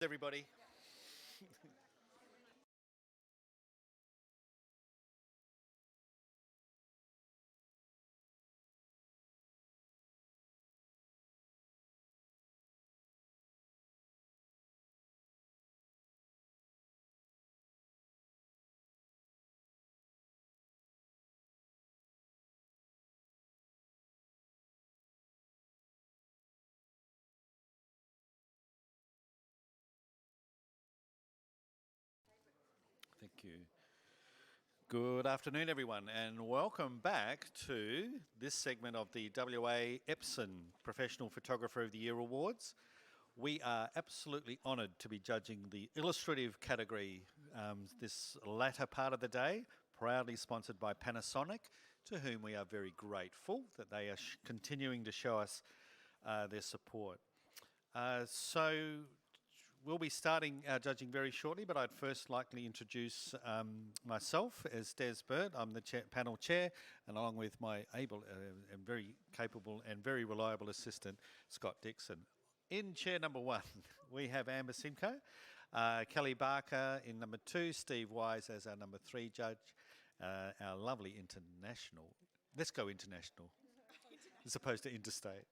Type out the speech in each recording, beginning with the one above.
Everybody. Thank you. Good afternoon, everyone, and welcome back to this segment of the WA Epson Professional Photographer of the Year Awards. We are absolutely honoured to be judging the illustrative category this latter part of the day, proudly sponsored by Panasonic, to whom we are very grateful that they are continuing to show us their support. So we'll be starting our judging very shortly, but I'd first like to introduce myself as Des Bird. I'm the panel chair, and along with my able and very capable and very reliable assistant, Scott Dixon. In chair number 1, we have Amber Simcoe, Kelly Barker in number 2, Steve Wise as our number 3 judge, our lovely international, let's go international, as opposed to interstate,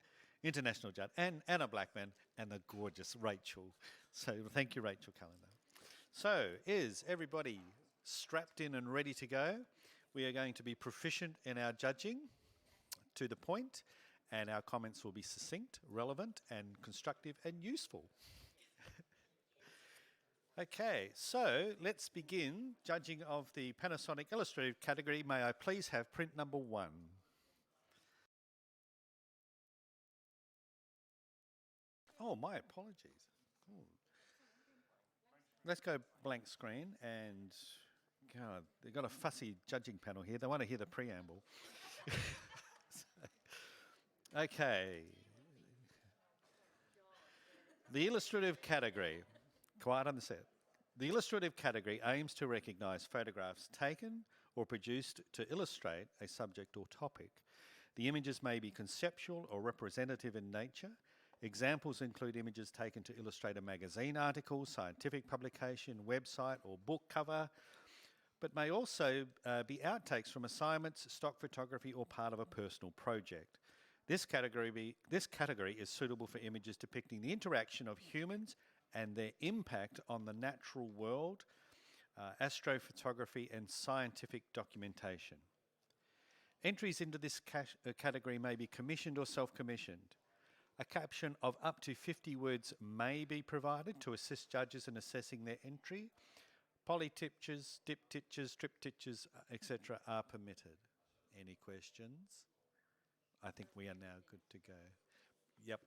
international judge, and Anna Blackman, and the gorgeous Rachel. So thank you, Rachel Callender. So is everybody strapped in and ready to go? We are going to be proficient in our judging, to the point, and our comments will be succinct, relevant, and constructive and useful. Okay, so let's begin judging of the Panasonic Illustrative category. May I please have print number 1? Oh, my apologies. Ooh. Let's go blank screen, and God, they've got a fussy judging panel here. They want to hear the preamble. Okay. The illustrative category, quiet on the set. The illustrative category aims to recognise photographs taken or produced to illustrate a subject or topic. The images may be conceptual or representative in nature. Examples include images taken to illustrate a magazine article, scientific publication, website or book cover, but may also be outtakes from assignments, stock photography or part of a personal project. This category is suitable for images depicting the interaction of humans and their impact on the natural world, astrophotography and scientific documentation. Entries into this category may be commissioned or self-commissioned. A caption of up to 50 words may be provided to assist judges in assessing their entry. Polypictures, diptychs, triptychs, etc. are permitted. Any questions? I think we are now good to go. Yep,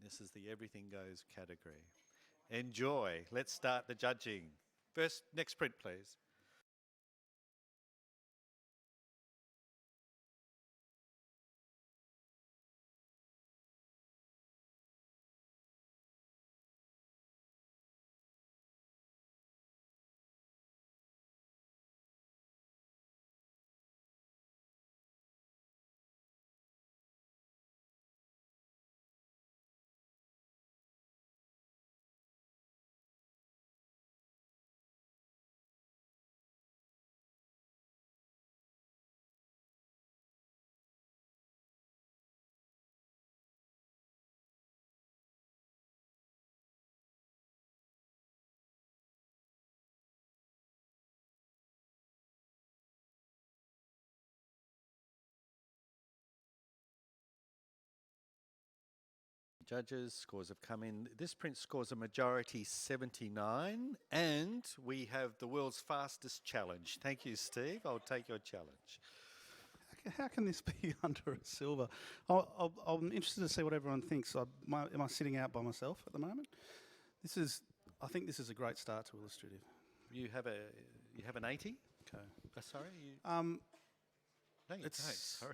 this is the everything goes category. Enjoy. Let's start the judging. First, next print, please. Judges, scores have come in. This print scores a majority 79, and we have the world's fastest challenge. Thank you, Steve. I'll take your challenge. How can this be under a silver? I'm interested to see what everyone thinks. Am I sitting out by myself at the moment? I think this is a great start to Illustrative. You have an 80? Okay. Sorry? No, you don't. Sorry.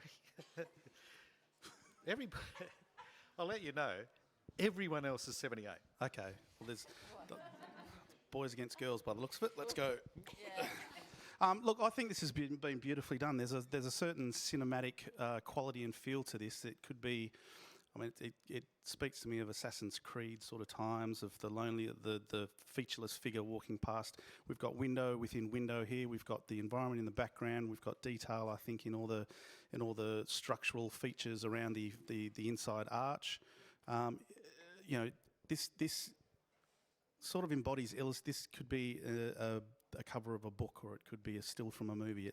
Everybody... I'll let you know, everyone else is 78. Okay. Well, there's boys against girls by the looks of it. Let's go. Yeah. Look, I think this has been beautifully done. There's a certain cinematic quality and feel to this that could be I mean, it speaks to me of Assassin's Creed sort of times, of the featureless figure walking past. We've got window within window here. We've got the environment in the background. We've got detail, I think, in all the structural features around the inside arch. This sort of embodies this could be a cover of a book, or it could be a still from a movie.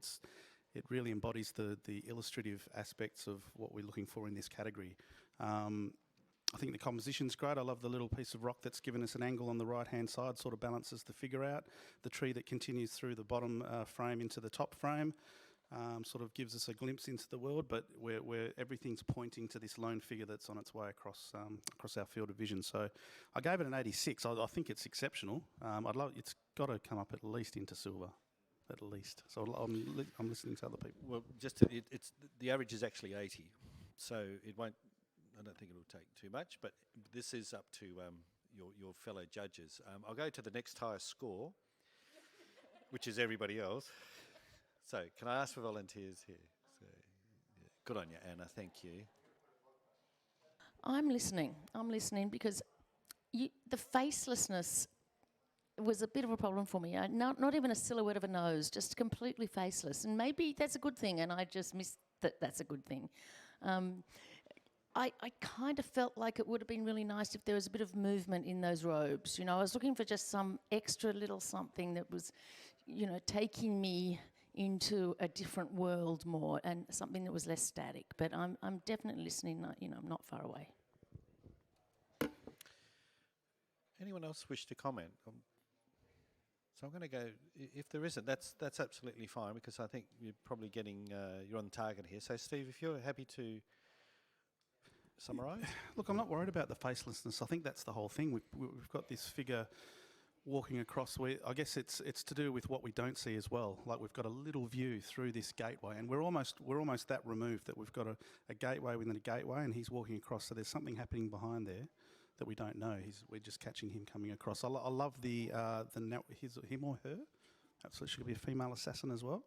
It really embodies the illustrative aspects of what we're looking for in this category. I think the composition's great. I love the little piece of rock that's given us an angle on the right-hand side, sort of balances the figure out. The tree that continues through the bottom frame into the top frame sort of gives us a glimpse into the world, but where everything's pointing to this lone figure that's on its way across our field of vision. So I gave it an 86. I think it's exceptional. It's got to come up at least into silver. At least. So I'm listening to other people. Well, it's the average is actually 80, so it won't. I don't think it'll take too much, but this is up to your fellow judges. I'll go to the next highest score, which is everybody else. So can I ask for volunteers here? So, yeah. Good on you, Anna. Thank you. I'm listening because the facelessness was a bit of a problem for me. Not even a silhouette of a nose, just completely faceless. And maybe that's a good thing, and I just missed that that's a good thing. I kind of felt like it would have been really nice if there was a bit of movement in those robes. I was looking for just some extra little something that was, taking me into a different world more, and something that was less static. But I'm definitely listening. I'm not far away. Anyone else wish to comment? So I'm going to go. If there isn't, that's absolutely fine, because I think you're probably you're on target here. So Steve, if you're happy to summarise. Look, I'm not worried about the facelessness. I think that's the whole thing. We've got this figure walking across. I guess it's to do with what we don't see as well. Like, we've got a little view through this gateway, and we're almost that removed that we've got a gateway within a gateway, and he's walking across. So there's something happening behind there that we don't know. We're just catching him coming across. I love him or her. Absolutely, she could be a female assassin as well.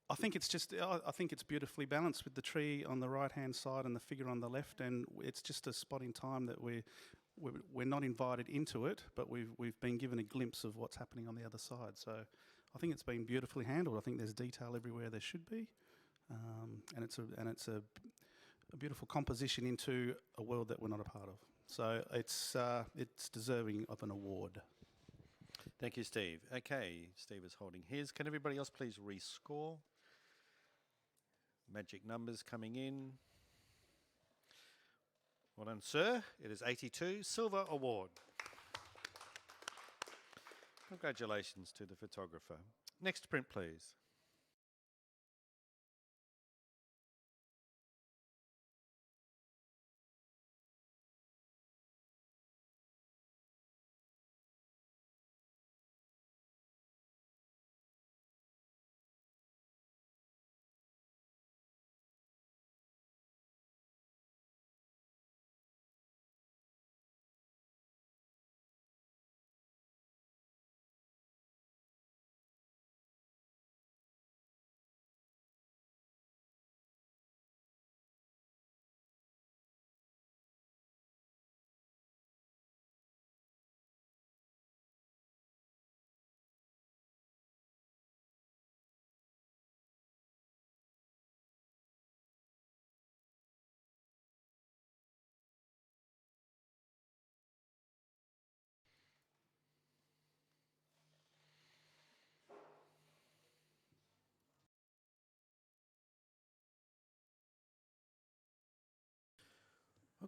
I think it's beautifully balanced with the tree on the right-hand side and the figure on the left, and it's just a spot in time that we're not invited into it, but we've been given a glimpse of what's happening on the other side. So I think it's been beautifully handled. I think there's detail everywhere there should be, and it's a beautiful composition into a world that we're not a part of. So it's deserving of an award. Thank you, Steve. Okay, Steve is holding his. Can everybody else please rescore? Magic numbers coming in. Well done, sir. It is 82. Silver award. Congratulations to the photographer. Next print, please.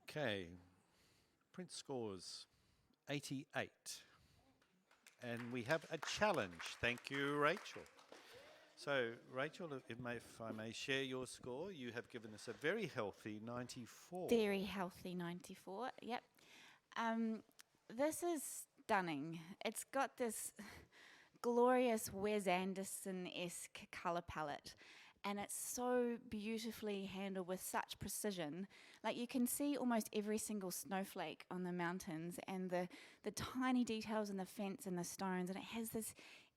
Okay, print scores 88. And we have a challenge. Thank you, Rachel. So, Rachel, if I may share your score, you have given us a very healthy 94. Very healthy 94, yep. This is stunning. It's got this glorious Wes Anderson-esque colour palette, and it's so beautifully handled with such precision. Like, you can see almost every single snowflake on the mountains, and the tiny details in the fence and the stones, and it has this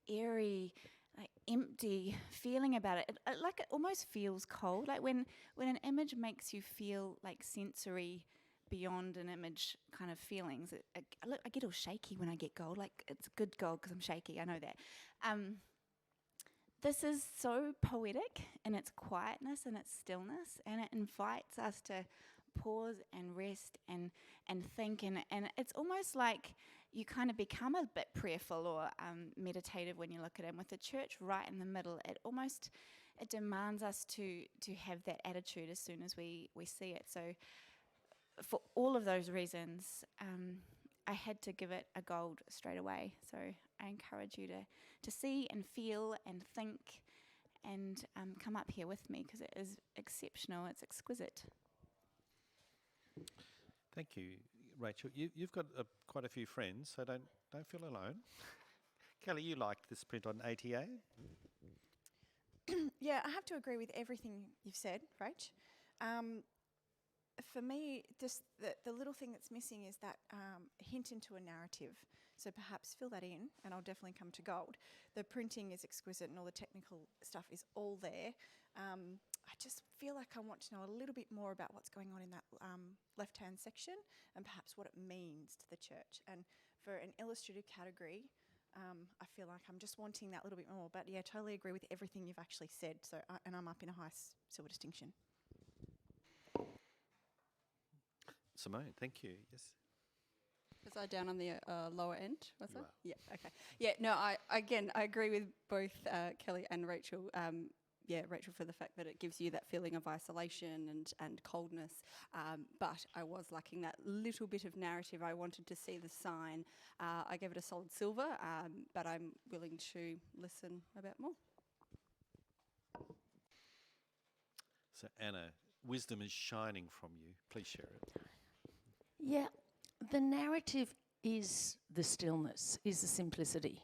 airy, like, empty feeling about it. Like it almost feels cold. Like when an image makes you feel like sensory beyond an image kind of feelings. I get all shaky when I get gold. Like it's good gold because I'm shaky. I know that. This is so poetic in its quietness and its stillness, and it invites us to pause and rest and think, and it's almost like you kind of become a bit prayerful or meditative when you look at it. And with the church right in the middle, it demands us to have that attitude as soon as we see it. So for all of those reasons, I had to give it a gold straight away. So I encourage you to see and feel and think and come up here with me, because it is exceptional. It's exquisite. Thank you, Rachel. You've got quite a few friends, so don't feel alone. Kelly, you liked this print on ATA? Yeah, I have to agree with everything you've said, Rach. For me, just the little thing that's missing is that hint into a narrative. So perhaps fill that in, and I'll definitely come to gold. The printing is exquisite, and all the technical stuff is all there. I just feel like I want to know a little bit more about what's going on in that left-hand section, and perhaps what it means to the church. And for an illustrative category, I feel like I'm just wanting that little bit more. But yeah, totally agree with everything you've actually said. So, and I'm up in a high silver distinction. Simone, thank you. Yes. Was I down on the lower end? Was You I? are. Yeah. Okay. Yeah. No. I agree with both Kelly and Rachel. Rachel, for the fact that it gives you that feeling of isolation and coldness. But I was lacking that little bit of narrative. I wanted to see the sign. I gave it a solid silver, but I'm willing to listen a bit more. So Anna, wisdom is shining from you. Please share it. Yeah, the narrative is the stillness, is the simplicity.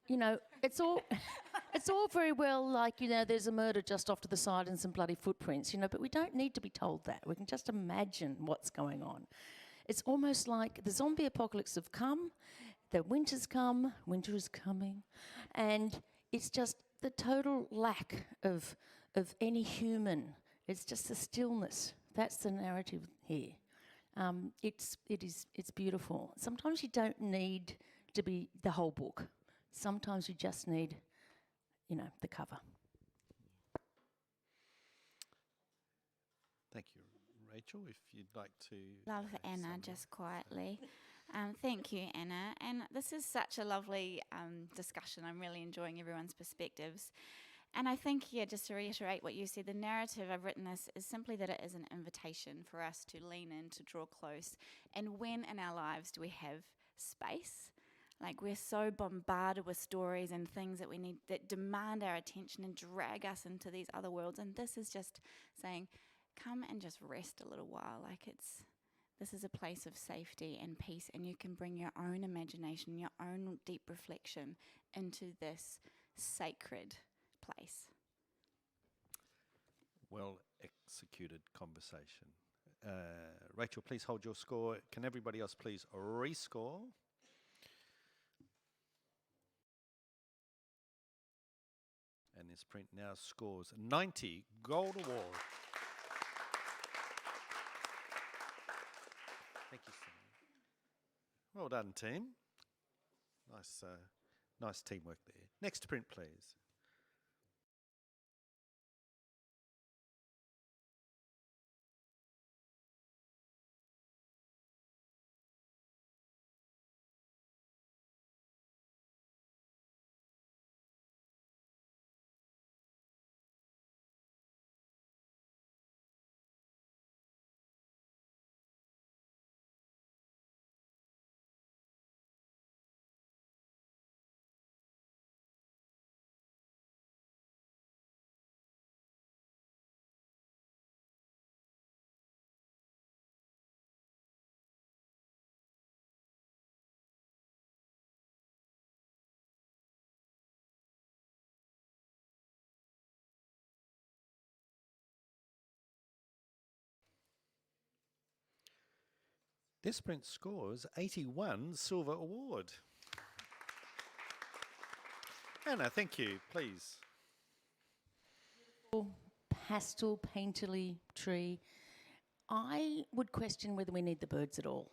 You know, it's all very well like, there's a murder just off to the side and some bloody footprints, but we don't need to be told that. We can just imagine what's going on. It's almost like the zombie apocalypse have come, the winter's come, winter is coming, and it's just the total lack of any human. It's just the stillness. That's the narrative here. It's beautiful. Sometimes you don't need to be the whole book. Sometimes you just need, the cover. Thank you, Rachel. If you'd like to... Love have Anna, some- just quietly. Thank you, Anna. And this is such a lovely discussion. I'm really enjoying everyone's perspectives. And I think, just to reiterate what you said, the narrative I've written this is simply that it is an invitation for us to lean in, to draw close. And when in our lives do we have space? Like, we're so bombarded with stories and things that we need, that demand our attention and drag us into these other worlds. And this is just saying, come and just rest a little while. This is a place of safety and peace, and you can bring your own imagination, your own deep reflection into this sacred place. Well executed conversation. Rachel, please hold your score. Can everybody else please rescore? And this print now scores 90 Gold Award. Thank you, Simon. Well done, team. Nice teamwork there. Next print, please. This print scores 81 Silver Award. Anna, thank you. Please. Pastel painterly tree. I would question whether we need the birds at all.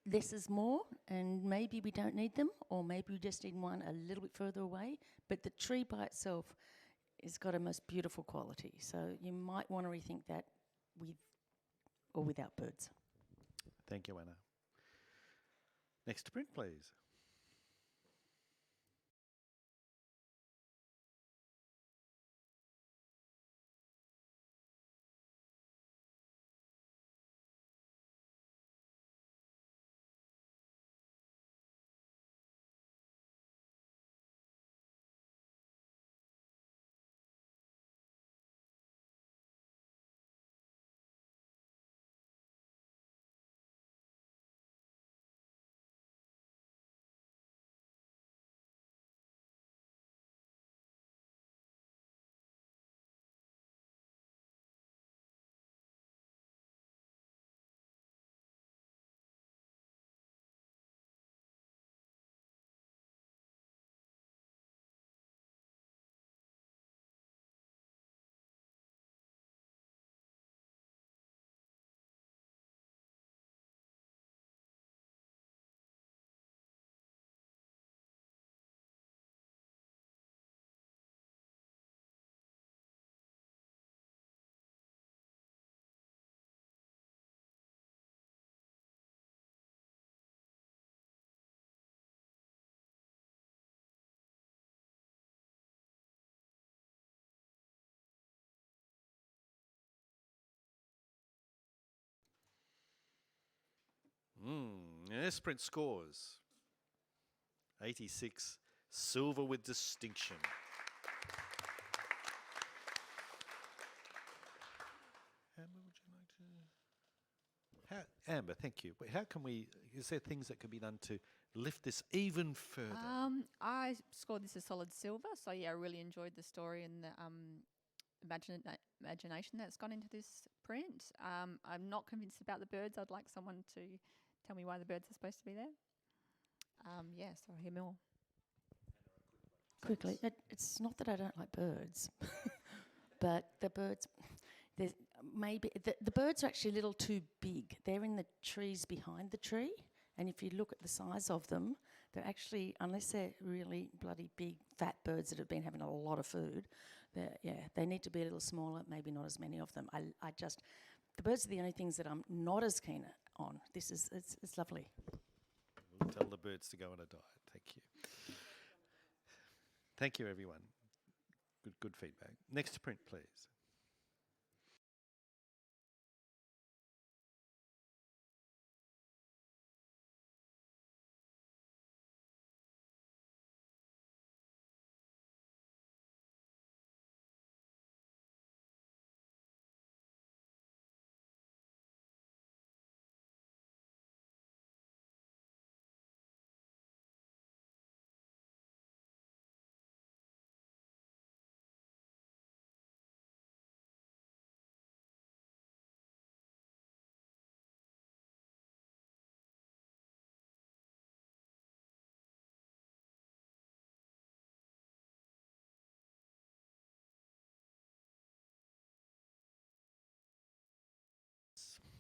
This is more, and maybe we don't need them, or maybe we just need one a little bit further away. But the tree by itself has got a most beautiful quality. So you might want to rethink that with or without birds. Thank you, Anna. Next to print, please. This print scores 86, silver with distinction. Amber, would you like to? Amber, thank you. But how can we? Is there things that can be done to lift this even further? I scored this a solid silver. So yeah, I really enjoyed the story and the imagination that's gone into this print. I'm not convinced about the birds. I'd like someone to tell me why the birds are supposed to be there. So I'll hear more. Quickly, it's not that I don't like birds, but the birds, the birds are actually a little too big. They're in the trees behind the tree, and if you look at the size of them, they're actually, unless they're really bloody big, fat birds that have been having a lot of food, they need to be a little smaller, maybe not as many of them. The birds are the only things that I'm not as keen on. It's lovely. We'll tell the birds to go on a diet. Thank you. Thank you, everyone. Good feedback. Next to print, please.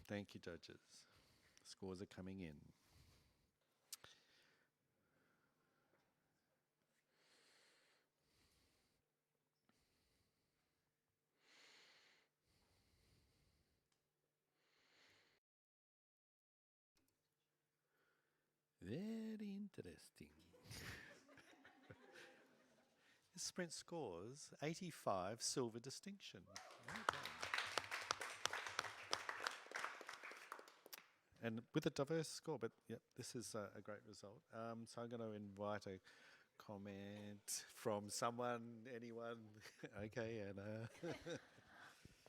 Thank you, judges. Scores are coming in. Very interesting. This sprint scores 85, silver distinction. Well done. And with a diverse score, but yep, this is a great result. So I'm going to invite a comment from someone, anyone. Okay, Anna.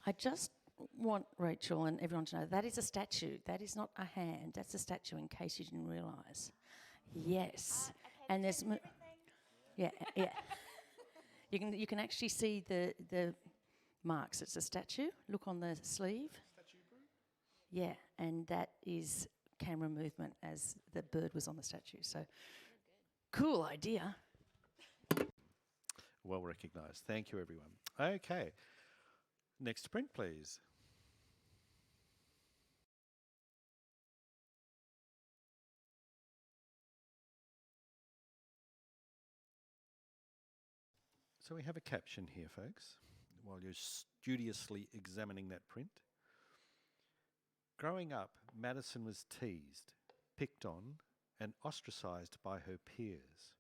I just want Rachel and everyone to know that is a statue. That is not a hand. That's a statue. In case you didn't realise. Yes, and there's yeah. You can actually see the marks. It's a statue. Look on the sleeve. Yeah, and that is camera movement as the bird was on the statue. So, cool idea. Well recognised. Thank you, everyone. Okay. Next print, please. So we have a caption here, folks, while you're studiously examining that print. Growing up, Madison was teased, picked on, and ostracised by her peers.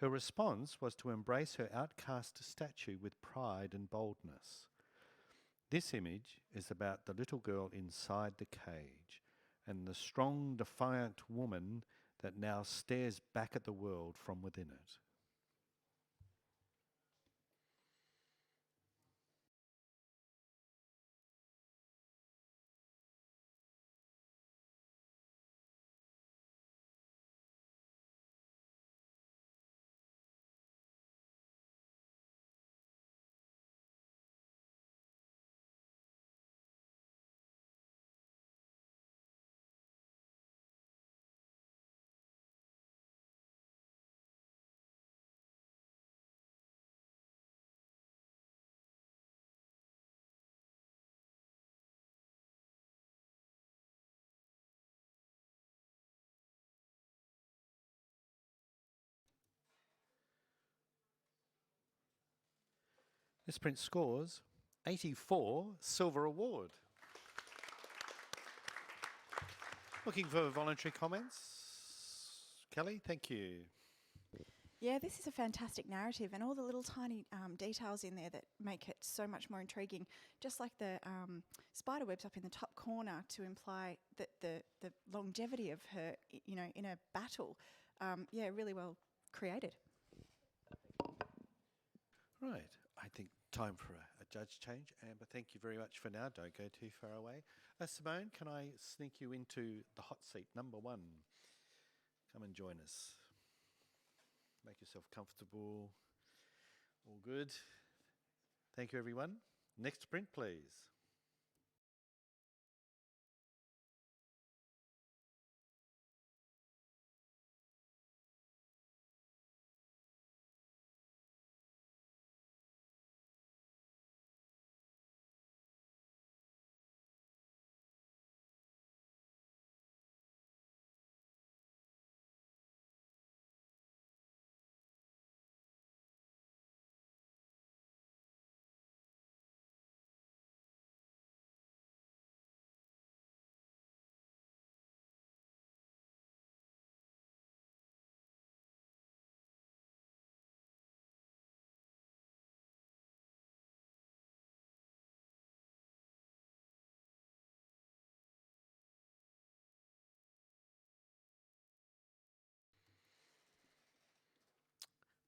Her response was to embrace her outcast statue with pride and boldness. This image is about the little girl inside the cage and the strong, defiant woman that now stares back at the world from within it. This print scores 84 Silver Award. Looking for voluntary comments? Kelly, thank you. Yeah, this is a fantastic narrative, and all the little tiny details in there that make it so much more intriguing. Just like the spider webs up in the top corner to imply that the longevity of her, in a battle. Yeah, really well created. Right, I think time for a judge change. Amber, thank you very much for now. Don't go too far away. Simone, can I sneak you into the hot seat, number 1? Come and join us. Make yourself comfortable. All good. Thank you, everyone. Next print, please.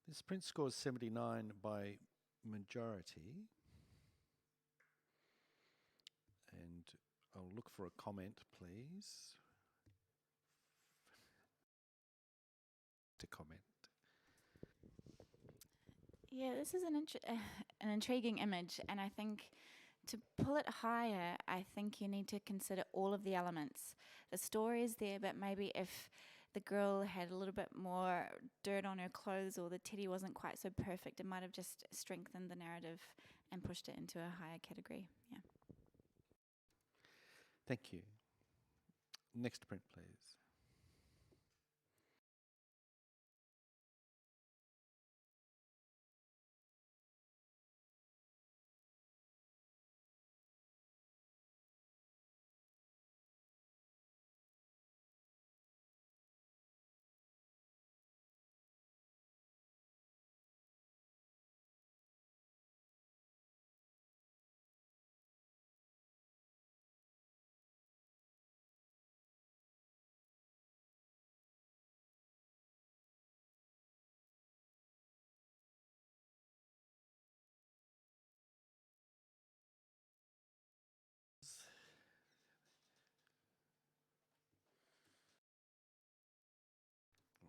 This print scores 79 by majority. And I'll look for a comment, please. To comment. Yeah, this is an intriguing image, and I think to pull it higher, I think you need to consider all of the elements. The story is there, but maybe if the girl had a little bit more dirt on her clothes or the teddy wasn't quite so perfect, it might have just strengthened the narrative and pushed it into a higher category. Yeah. Thank you. Next print, please.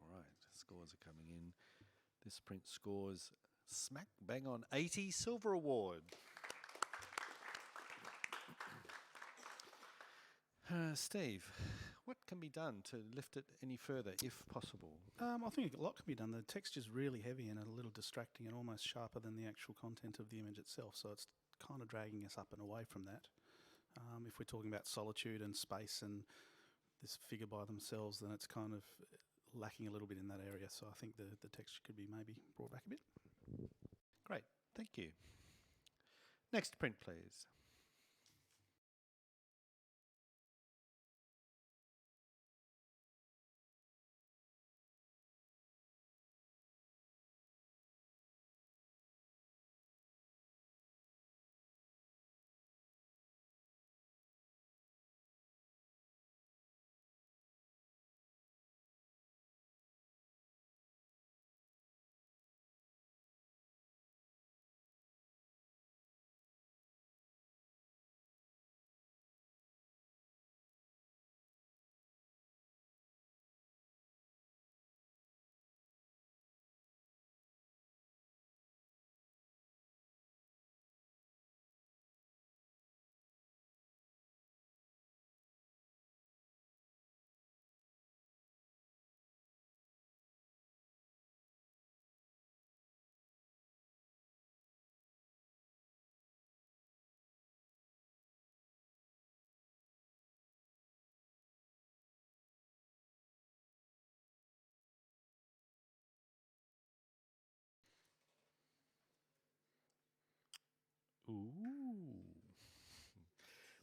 All right, scores are coming in. This print scores smack bang on 80 Silver Award. Steve, what can be done to lift it any further, if possible? I think a lot can be done. The texture's really heavy and a little distracting and almost sharper than the actual content of the image itself, so it's kind of dragging us up and away from that. If we're talking about solitude and space and this figure by themselves, then it's kind of lacking a little bit in that area, so I think the texture could be maybe brought back a bit. Great, thank you. Next print, please. Ooh.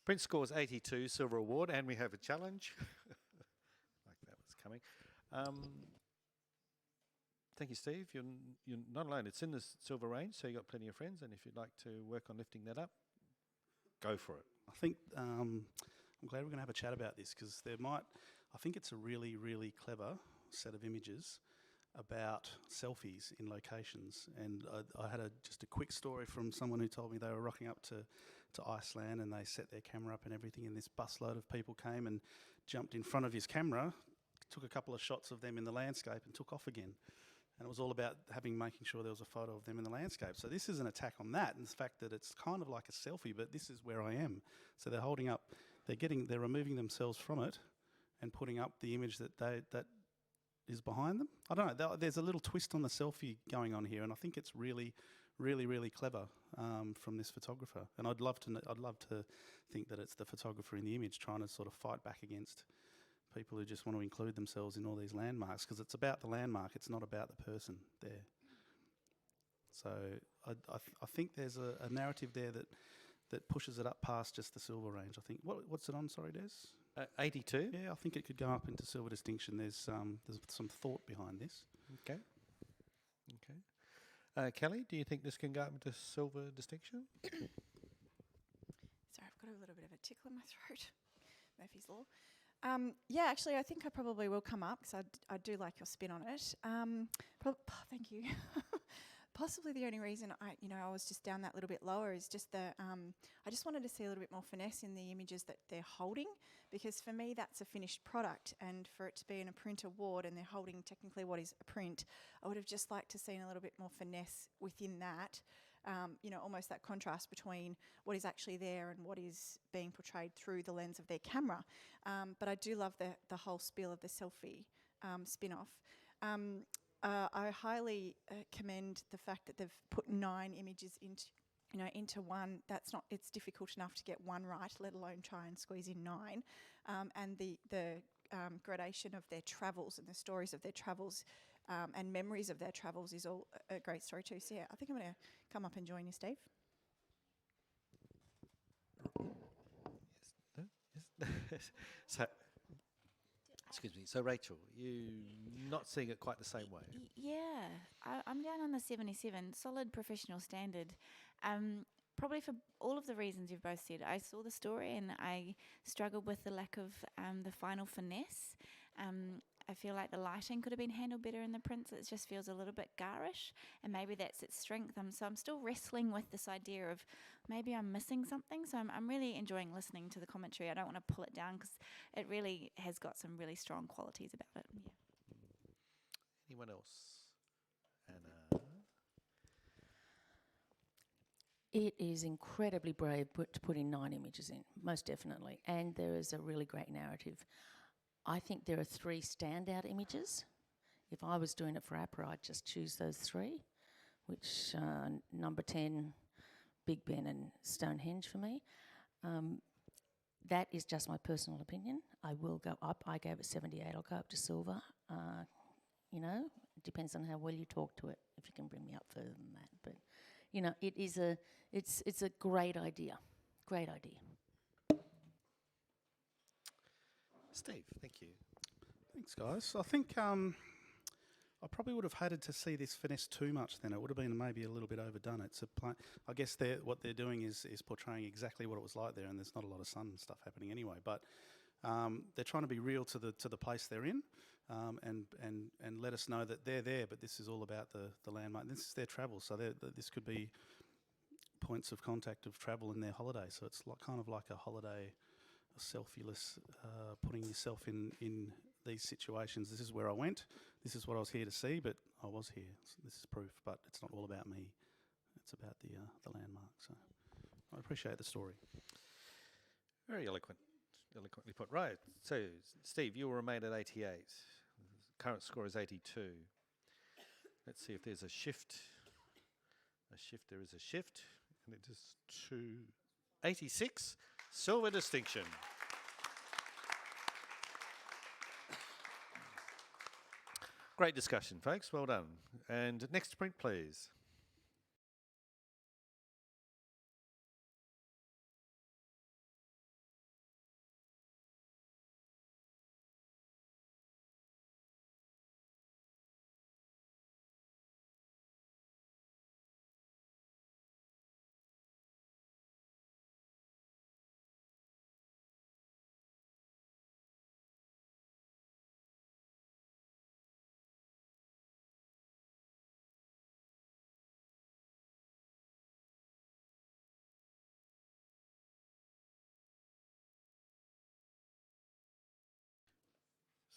Print scores 82, silver award, and we have a challenge. Like that was coming. Thank you, Steve. You're not alone. It's in the silver range, so you've got plenty of friends, and if you'd like to work on lifting that up, go for it. I think I'm glad we're going to have a chat about this, because I think it's a really, really clever set of images about selfies in locations. And I had just a quick story from someone who told me they were rocking up to Iceland and they set their camera up and everything, and this busload of people came and jumped in front of his camera, took a couple of shots of them in the landscape and took off again. And it was all about making sure there was a photo of them in the landscape. So this is an attack on that, and the fact that it's kind of like a selfie, but this is where I am. So they're holding up, they're removing themselves from it and putting up the image that is behind them. I don't know, there's a little twist on the selfie going on here, and I think it's really, really, really clever from this photographer. And I'd love to think that it's the photographer in the image trying to sort of fight back against people who just want to include themselves in all these landmarks, because it's about the landmark, it's not about the person there. So I think there's a narrative there that pushes it up past just the silver range. I think, what's it on, sorry, Des? 82? Yeah, I think it could go up into silver distinction. There's some thought behind this. Okay. Kelly, do you think this can go up into silver distinction? Sorry, I've got a little bit of a tickle in my throat. Murphy's Law. Yeah, actually, I think I probably will come up, because I do like your spin on it. Thank you. Possibly the only reason I was just down that little bit lower is just I just wanted to see a little bit more finesse in the images that they're holding, because for me that's a finished product, and for it to be in a print award and they're holding technically what is a print, I would have just liked to see a little bit more finesse within that. Almost that contrast between what is actually there and what is being portrayed through the lens of their camera. But I do love the whole spiel of the selfie spin-off. I highly commend the fact that they've put 9 images into one. It's difficult enough to get one right, let alone try and squeeze in 9. And the gradation of their travels and the stories of their travels and memories of their travels is all a great story too. So yeah, I think I'm going to come up and join you, Steve. Yes. So, excuse me. So Rachel, you not seeing it quite the same way? Yeah, I'm down on the 77, solid professional standard. Probably for all of the reasons you've both said. I saw the story and I struggled with the lack of the final finesse. I feel like the lighting could have been handled better in the prints. It just feels a little bit garish, and maybe that's its strength. So I'm still wrestling with this idea of maybe I'm missing something. So I'm really enjoying listening to the commentary. I don't want to pull it down because it really has got some really strong qualities about it. Yeah. Anyone else? Anna? It is incredibly brave to put in 9 images in, most definitely, and there is a really great narrative. I think there are 3 standout images. If I was doing it for APRA, I'd just choose those 3, which number 10, Big Ben and Stonehenge for me. That is just my personal opinion. I will go up. I gave it 78. I'll go up to silver. You know, it depends on how well you talk to it, if you can bring me up further than that. But, you know, it's a great idea. Great idea. Steve, thank you. Thanks, guys. I think I probably would have hated to see this finessed too much then. It would have been maybe a little bit overdone. It's I guess what they're doing is portraying exactly what it was like there, and there's not a lot of sun and stuff happening anyway. But they're trying to be real to the place they're in, and let us know that they're there, but this is all about the landmark. This is their travel, so this could be points of contact of travel in their holiday. So it's kind of like a holiday, a selfie-less, putting yourself in these situations. This is where I went. This is what I was here to see, but I was here. So this is proof, but it's not all about me. It's about the landmark. So I appreciate the story. Very eloquently put. Right. So, Steve, you remain at 88. Current score is 82. Let's see if there's a shift. There is a shift. And it is to 86. Silver distinction. Great discussion, folks. Well done. And next print, please.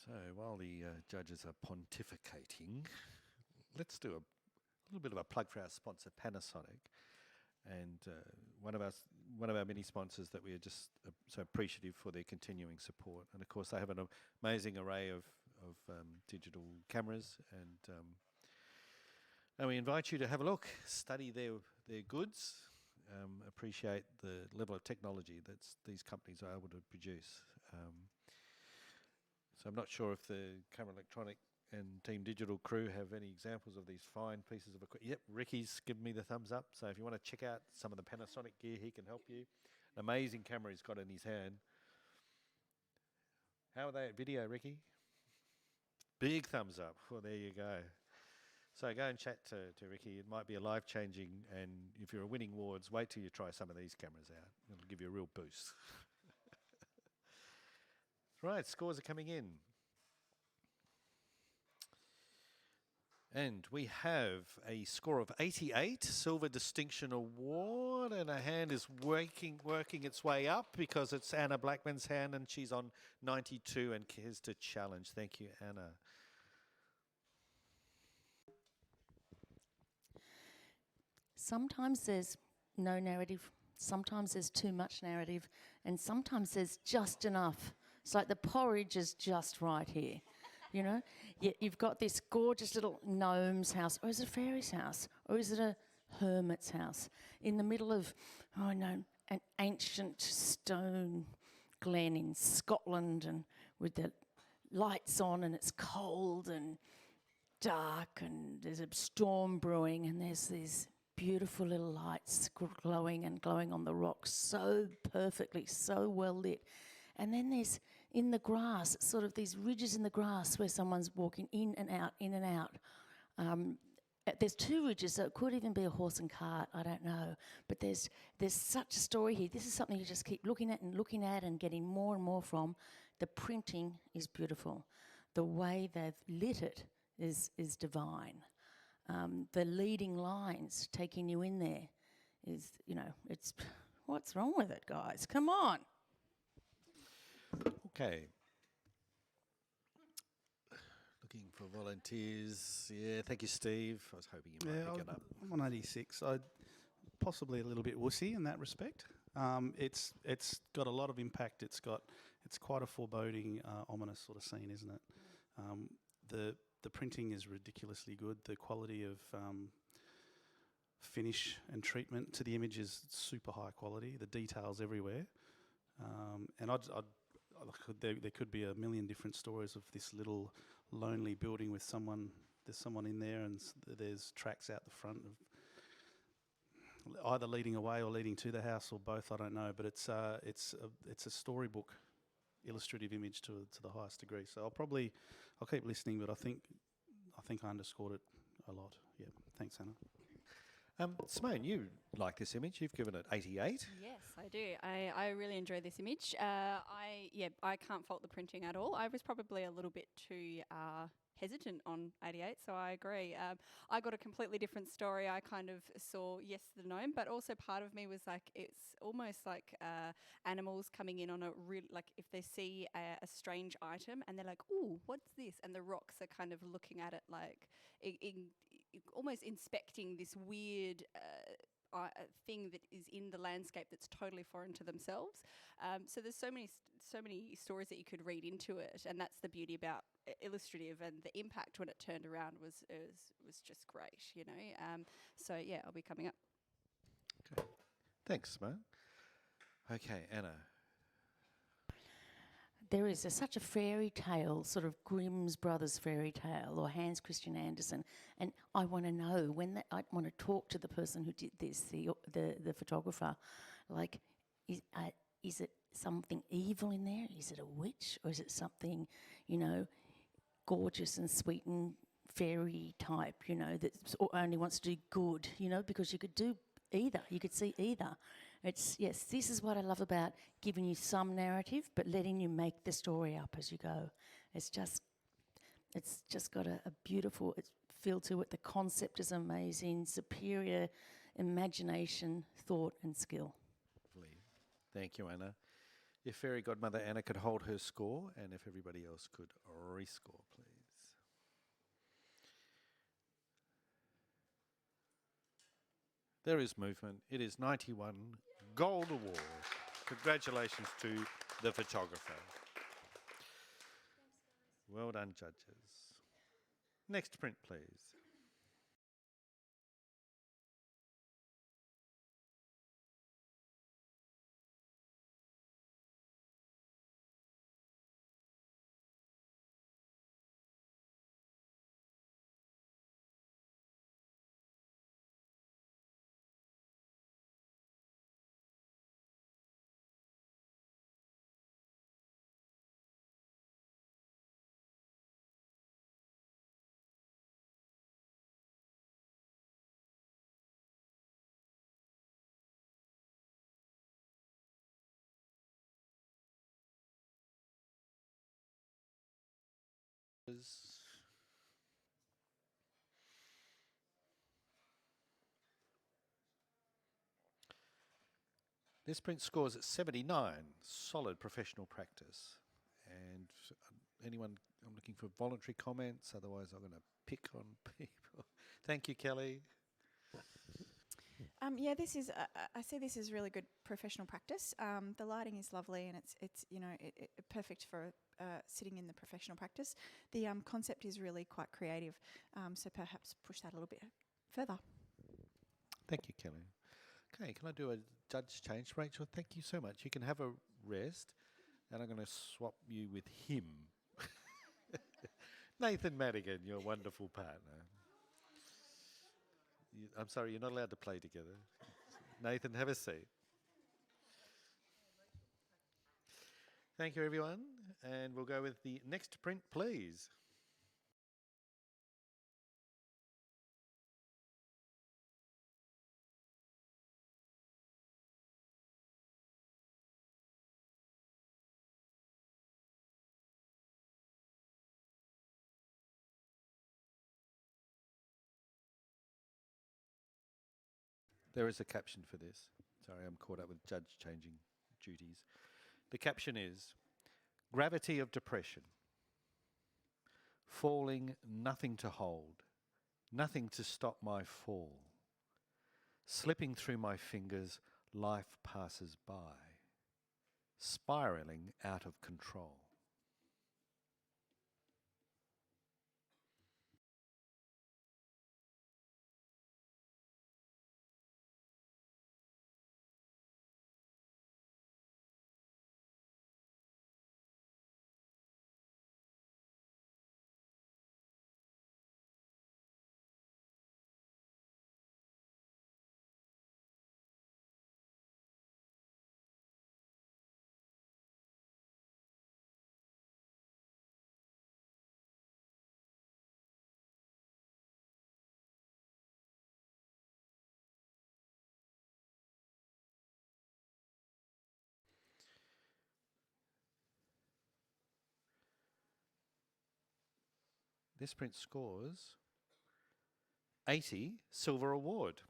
So while the judges are pontificating, let's do a little bit of a plug for our sponsor, Panasonic, and one of our many sponsors that we are just so appreciative for their continuing support. And of course, they have an amazing array of digital cameras, and we invite you to have a look, study their goods, appreciate the level of technology that these companies are able to produce. So I'm not sure if the Camera Electronic and Team Digital crew have any examples of these fine pieces of equipment. Yep, Ricky's given me the thumbs up. So if you want to check out some of the Panasonic gear, he can help you. An amazing camera he's got in his hand. How are they at video, Ricky? Big thumbs up. Well, there you go. So go and chat to Ricky. It might be a life-changing, and if you're winning awards, wait till you try some of these cameras out. It'll give you a real boost. Right, scores are coming in. And we have a score of 88, Silver Distinction Award, and a hand is working its way up because it's Anna Blackman's hand, and she's on 92 and cares to challenge. Thank you, Anna. Sometimes there's no narrative, sometimes there's too much narrative, and sometimes there's just enough. It's like the porridge is just right here, you know? You've got this gorgeous little gnome's house, or is it a fairy's house, or is it a hermit's house, in the middle of, an ancient stone glen in Scotland, and with the lights on, and it's cold and dark, and there's a storm brewing, and there's these beautiful little lights glowing on the rocks, so perfectly, so well lit. And then there's, in the grass, sort of these ridges in the grass where someone's walking in and out, in and out. There's 2 ridges, so it could even be a horse and cart, I don't know. But there's such a story here. This is something you just keep looking at and getting more and more from. The printing is beautiful. The way they've lit it is divine. The leading lines taking you in there is, it's, what's wrong with it, guys? Come on. Okay. Looking for volunteers. Yeah, thank you, Steve. I was hoping you might pick it up. I'm on 86. I'm possibly a little bit wussy in that respect. It's got a lot of impact. It's it's quite a foreboding, ominous sort of scene, isn't it? The printing is ridiculously good. The quality of finish and treatment to the image is super high quality. The details everywhere, and there could be a million different stories of this little lonely building with someone. There's someone in there, and there's tracks out the front of either leading away or leading to the house, or both. I don't know, but it's a storybook, illustrative image to the highest degree. So I'll keep listening, but I think I underscored it a lot. Yeah, thanks, Anna. Simone, you like this image. You've given it 88. Yes, I do. I really enjoy this image. I can't fault the printing at all. I was probably a little bit too hesitant on 88, so I agree. I got a completely different story. I kind of saw Yes the Gnome, but also part of me was like, it's almost like animals coming in on a real, like if they see a strange item and they're like, ooh, what's this? And the rocks are kind of looking at it like almost inspecting this weird thing that is in the landscape that's totally foreign to themselves. So there's so many stories that you could read into it, and that's the beauty about Illustrative, and the impact when it turned around was just great, you know. So yeah, I'll be coming up. Okay. Thanks, Simone. Okay, Anna. There is such a fairy tale, sort of Grimm's Brothers fairy tale, or Hans Christian Andersen, and I want to know I want to talk to the person who did this, the photographer, like, is it something evil in there? Is it a witch, or is it something, you know, gorgeous and sweet and fairy type, you know, that only wants to do good, you know, because you could do either. You could see either. Yes, this is what I love about giving you some narrative, but letting you make the story up as you go. It's just got a beautiful feel to it. The concept is amazing, superior imagination, thought and skill. Lovely. Thank you, Anna. If Fairy Godmother Anna could hold her score, and if everybody else could rescore, please. There is movement. It is 91 Gold Award. Congratulations to the photographer. Well done, judges. Next print, please. This print scores at 79, solid professional practice. And anyone, I'm looking for voluntary comments, otherwise I'm going to pick on people. Thank you, Kelly. Yeah, this is. I see this as really good professional practice. The lighting is lovely, and it's you know perfect for sitting in the professional practice. The concept is really quite creative, so perhaps push that a little bit further. Thank you, Kelly. Okay, can I do a judge change? Rachel, thank you so much. You can have a rest, and I'm going to swap you with him. Nathan Madigan, your wonderful partner. I'm sorry, you're not allowed to play together. Nathan, have a seat. Thank you, everyone. And we'll go with the next print, please. There is a caption for this. Sorry, I'm caught up with judge changing duties. The caption is, Gravity of Depression. Falling, nothing to hold, nothing to stop my fall. Slipping through my fingers, life passes by. spiraling out of control. This print scores 80 silver award.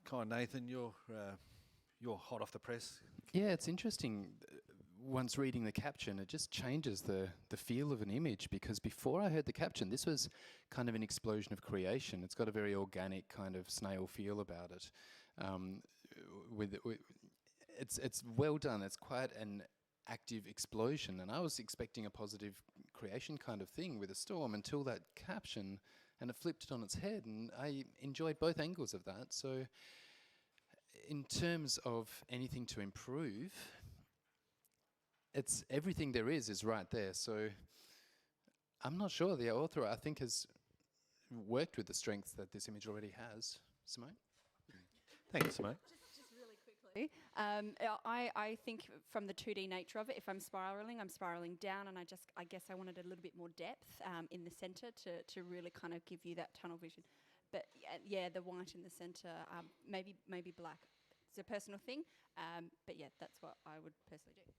Come on, Nathan, you're hot off the press. Yeah, it's interesting. Once reading the caption, it just changes the feel of an image, because before I heard the caption, this was kind of an explosion of creation. It's got a very organic kind of snail feel about it. It's well done. It's quite an active explosion, and I was expecting a positive creation kind of thing with a storm until that caption, and it flipped it on its head, and I enjoyed both angles of that. So in terms of anything to improve, it's everything there is right there. So I'm not sure. The author, I think, has worked with the strengths that this image already has. Simone? Thanks, mate. Just really quickly, I think from the 2D nature of it, if I'm spiraling down, and I guess I wanted a little bit more depth in the centre to really kind of give you that tunnel vision. But yeah, the white in the centre, maybe black. It's a personal thing, but yeah, that's what I would personally do.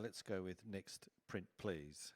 Let's go with next print, please.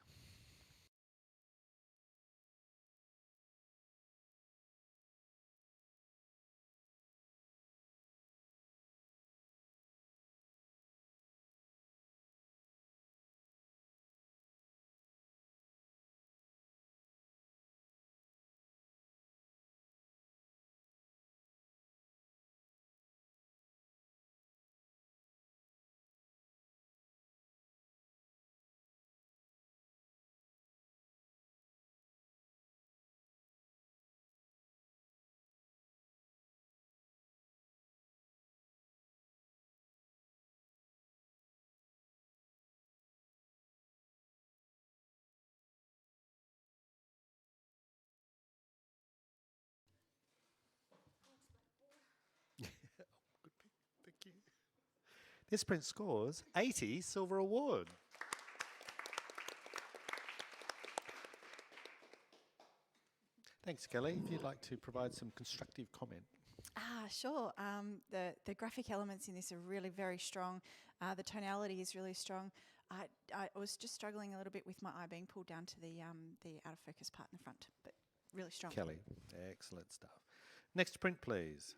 Thank you. This print scores 80 silver award. Thanks, Kelly. If you'd like to provide some constructive comment. Sure. The graphic elements in this are really very strong. The tonality is really strong. I was just struggling a little bit with my eye being pulled down to the out of focus part in the front, but really strong. Kelly, excellent stuff. Next print, please.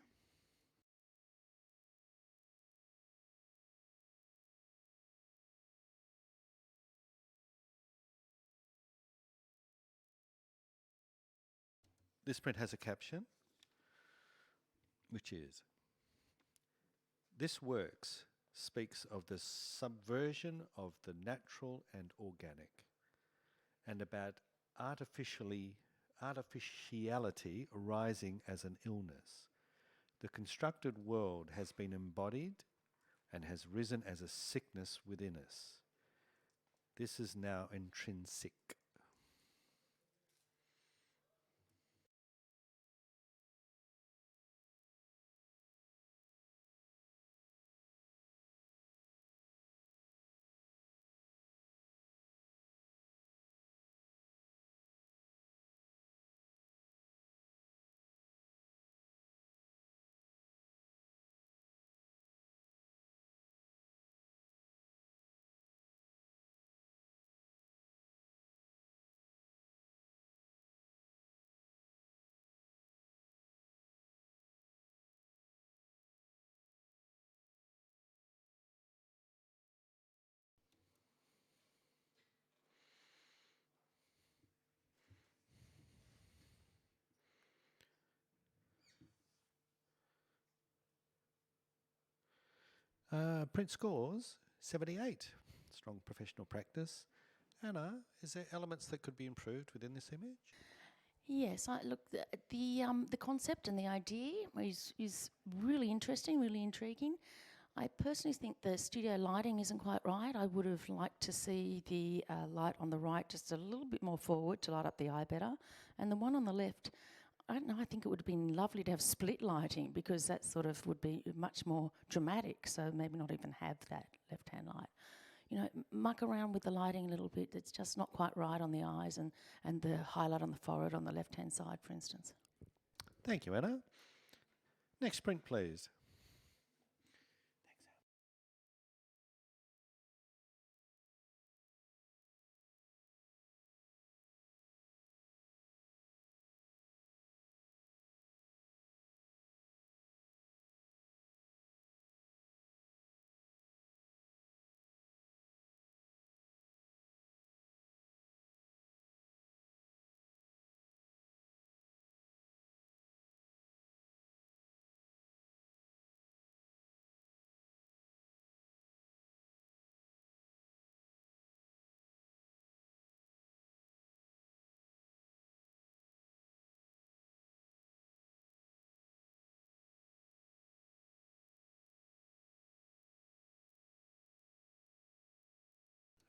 This print has a caption, which is, "This works speaks of the subversion of the natural and organic, and about artificiality arising as an illness. The constructed world has been embodied and has risen as a sickness within us. This is now intrinsic." Print scores 78. Strong professional practice. Anna, is there elements that could be improved within this image? Yes, look, the concept and the idea is really interesting, really intriguing. I personally think the studio lighting isn't quite right. I would have liked to see the light on the right just a little bit more forward to light up the eye better. And the one on the left, I don't know, I think it would have been lovely to have split lighting because that sort of would be much more dramatic, so maybe not even have that left-hand light. You know, muck around with the lighting a little bit. It's just not quite right on the eyes and the highlight on the forehead on the left-hand side, for instance. Thank you, Anna. Next print, please.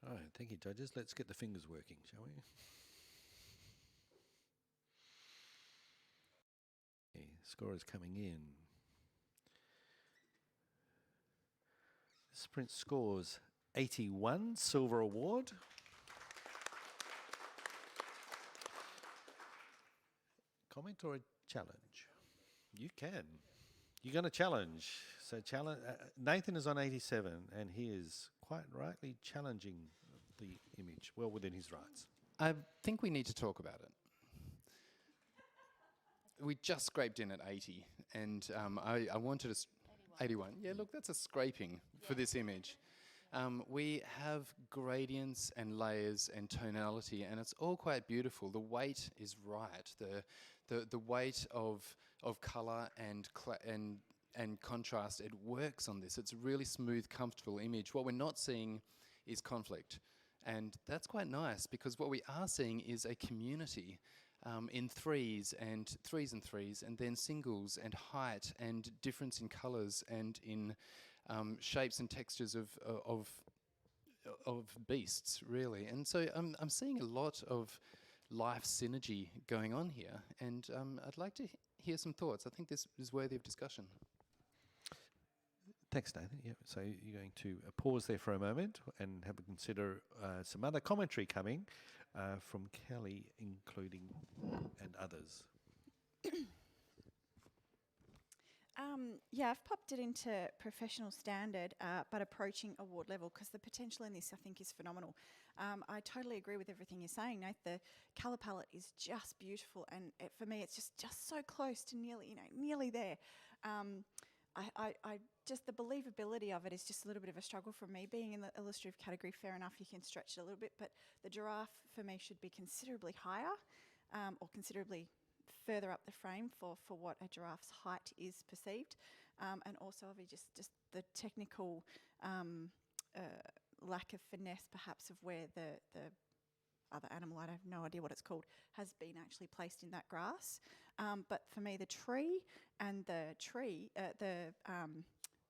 All right, thank you, judges. Let's get the fingers working, shall we? Okay, score is coming in. Sprint scores 81, silver award. Comment or a challenge? You can. You're going to challenge. So Nathan is on 87, and he is quite rightly challenging the image, well within his rights. I think we need to talk about it. We just scraped in at 80, and I wanted to... 81. Yeah, look, that's a scraping for this image. We have gradients and layers and tonality, and it's all quite beautiful. The weight is right. The weight of colour and contrast, it works on this. It's a really smooth, comfortable image. What we're not seeing is conflict, and that's quite nice because what we are seeing is a community in threes, and then singles and height and difference in colours and in shapes and textures of beasts, really. And so I'm seeing a lot of life synergy going on here, and I'd like to hear some thoughts. I think this is worthy of discussion. Thanks, Nathan. Yeah, so you're going to pause there for a moment and have a consider some other commentary coming from Kelly, including and others. Yeah, I've popped it into professional standard, but approaching award level because the potential in this, I think, is phenomenal. I totally agree with everything you're saying, Nath. The colour palette is just beautiful, and for me, it's just so close to nearly there. I just the believability of it is just a little bit of a struggle for me. Being in the illustrative category, fair enough, you can stretch it a little bit, but the giraffe for me should be considerably higher, or considerably further up the frame for what a giraffe's height is perceived, and also just the technical lack of finesse perhaps of where the other animal, I have no idea what it's called, has been actually placed in that grass. But for me, the tree and the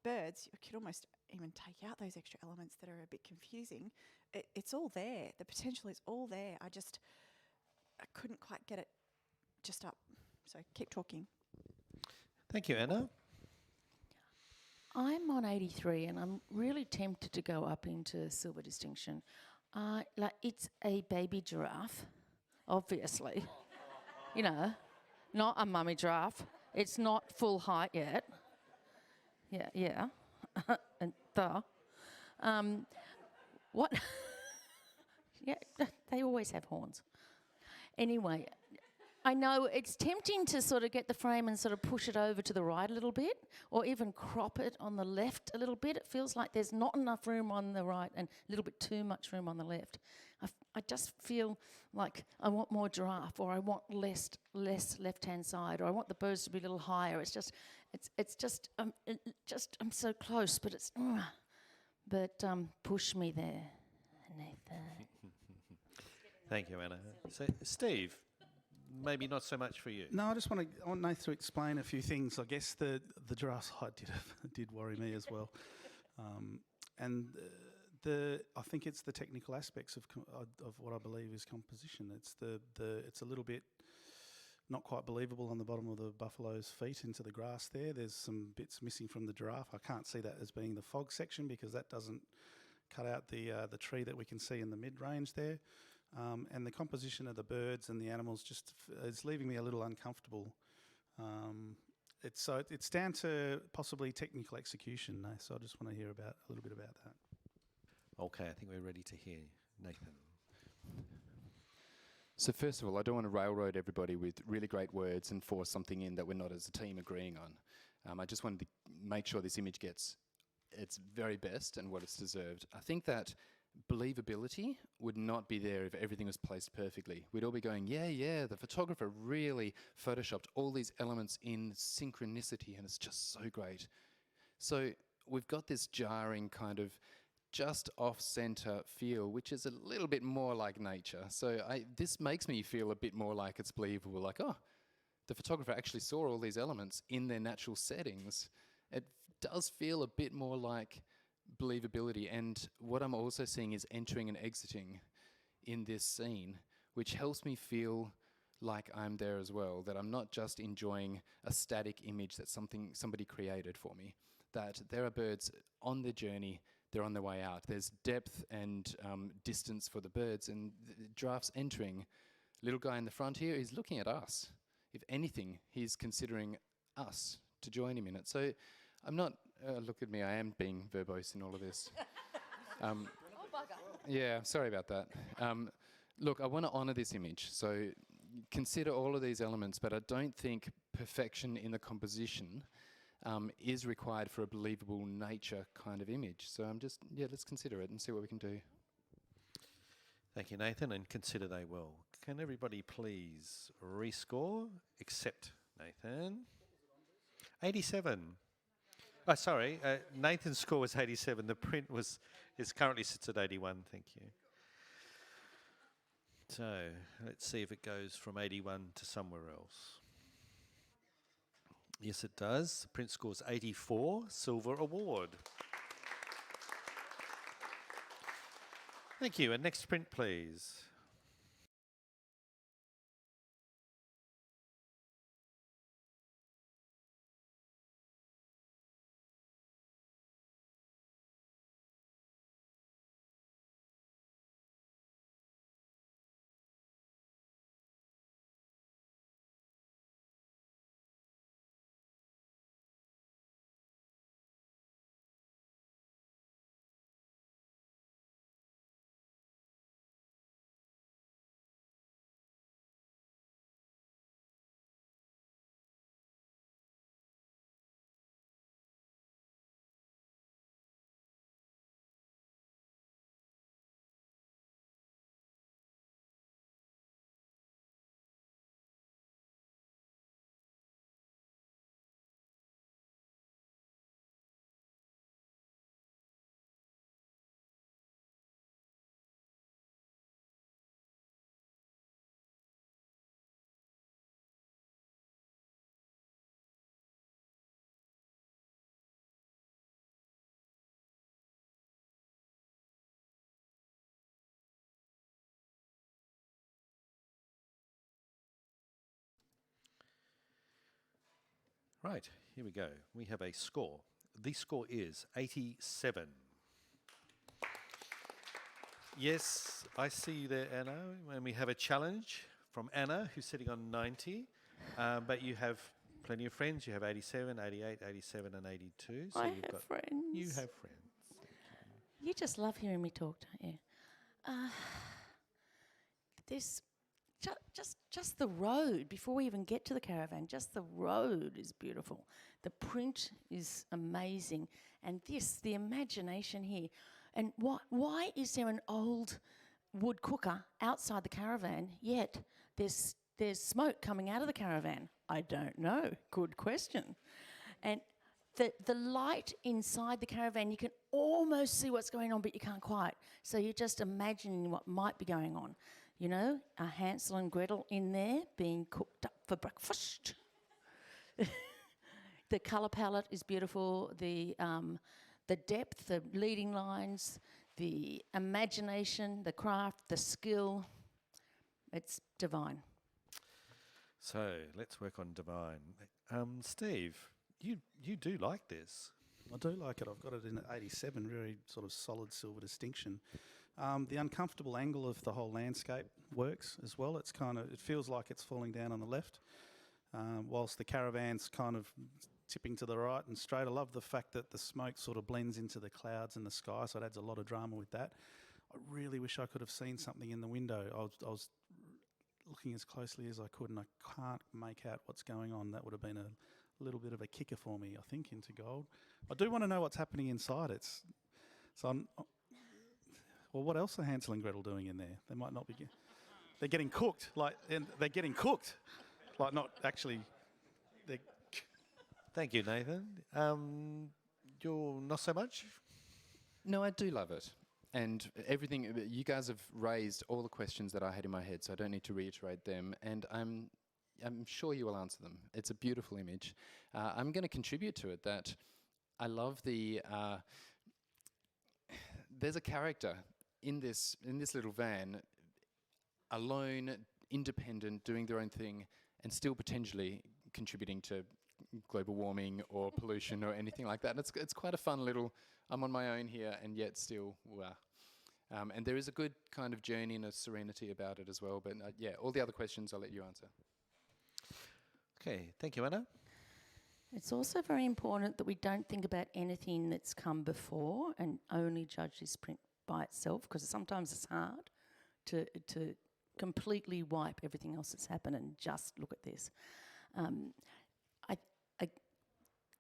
birds, you could almost even take out those extra elements that are a bit confusing. It's all there. The potential is all there. I couldn't quite get it just up. So keep talking. Thank you, Anna. I'm on 83 and I'm really tempted to go up into silver distinction. It's a baby giraffe, obviously. You know, not a mummy giraffe. It's not full height yet. Yeah. And what? Yeah, they always have horns. Anyway, I know it's tempting to sort of get the frame and sort of push it over to the right a little bit, or even crop it on the left a little bit. It feels like there's not enough room on the right and a little bit too much room on the left. I just feel like I want more giraffe, or I want less left-hand side, or I want the birds to be a little higher. It's just I'm so close, but it's push me there, Nathan. Thank you, Anna. So, Steve, maybe not so much for you. No, I want Nath to explain a few things. I guess the giraffe's height did worry me as well, and I think it's the technical aspects of what I believe is composition. It's it's a little bit not quite believable on the bottom of the buffalo's feet into the grass there. There's some bits missing from the giraffe. I can't see that as being the fog section because that doesn't cut out the tree that we can see in the mid-range there. And the composition of the birds and the animals just is leaving me a little uncomfortable. It's down to possibly technical execution. So I just want to hear a little bit about that. Okay, I think we're ready to hear Nathan. So first of all, I don't want to railroad everybody with really great words and force something in that we're not as a team agreeing on. I just wanted to make sure this image gets its very best and what it's deserved. I think that believability would not be there if everything was placed perfectly. We'd all be going, yeah, the photographer really photoshopped all these elements in synchronicity and it's just so great. So we've got this jarring kind of just off-center feel, which is a little bit more like nature. So this makes me feel a bit more like it's believable, like, oh, the photographer actually saw all these elements in their natural settings. It does feel a bit more like believability, and what I'm also seeing is entering and exiting in this scene, which helps me feel like I'm there as well, that I'm not just enjoying a static image that somebody created for me, that there are birds on their journey, they're on their way out. There's depth and distance for the birds, and the giraffe's entering. Little guy in the front here is looking at us. If anything, he's considering us to join him in it. So I'm not, look at me, I am being verbose in all of this. Yeah, sorry about that. Look, I want to honour this image, so consider all of these elements, but I don't think perfection in the composition is required for a believable nature kind of image. So I'm just, let's consider it and see what we can do. Thank you, Nathan, and consider they will. Can everybody please rescore, except Nathan? 87. Oh, sorry, Nathan's score was 87. The print currently sits at 81. Thank you. So let's see if it goes from 81 to somewhere else. Yes, it does. The print score's 84, Silver Award. Thank you. And next print, please. Right, here we go. We have a score. The score is 87. Yes, I see you there, Anna. And we have a challenge from Anna, who's sitting on 90. But you have plenty of friends. You have 87, 88, 87, and 82. So I have friends. You have friends. You just love hearing me talk, don't you? This, just the road, before we even get to the caravan, just the road is beautiful. The print is amazing. And the imagination here. And why is there an old wood cooker outside the caravan, yet there's smoke coming out of the caravan? I don't know. Good question. And the light inside the caravan, you can almost see what's going on, but you can't quite. So you're just imagining what might be going on. You know, a Hansel and Gretel in there being cooked up for breakfast. The colour palette is beautiful. The depth, the leading lines, the imagination, the craft, the skill. It's divine. So let's work on divine. Steve, you do like this. I do like it. I've got it in at 87, very sort of solid silver distinction. The uncomfortable angle of the whole landscape works as well. It's kind of, it feels like it's falling down on the left, whilst the caravan's kind of tipping to the right and straight. I love the fact that the smoke sort of blends into the clouds and the sky, so it adds a lot of drama with that. I really wish I could have seen something in the window. I was looking as closely as I could, and I can't make out what's going on. That would have been a little bit of a kicker for me, I think, into gold. I do want to know what's happening inside. Well, what else are Hansel and Gretel doing in there? They might not be. They're getting cooked, they're getting cooked, like not actually. Thank you, Nathan. You're not so much? No, I do love it. And everything, you guys have raised all the questions that I had in my head, so I don't need to reiterate them. And I'm sure you will answer them. It's a beautiful image. I'm going to contribute to it that I love the... there's a character in this little van, alone, independent, doing their own thing, and still potentially contributing to global warming or pollution or anything like that. And it's quite a fun little, I'm on my own here and yet still, wow. And there is a good kind of journey and a serenity about it as well. But yeah, all the other questions I'll let you answer. Okay, thank you, Anna. It's also very important that we don't think about anything that's come before and only judge this print by itself, because sometimes it's hard to completely wipe everything else that's happened and just look at this.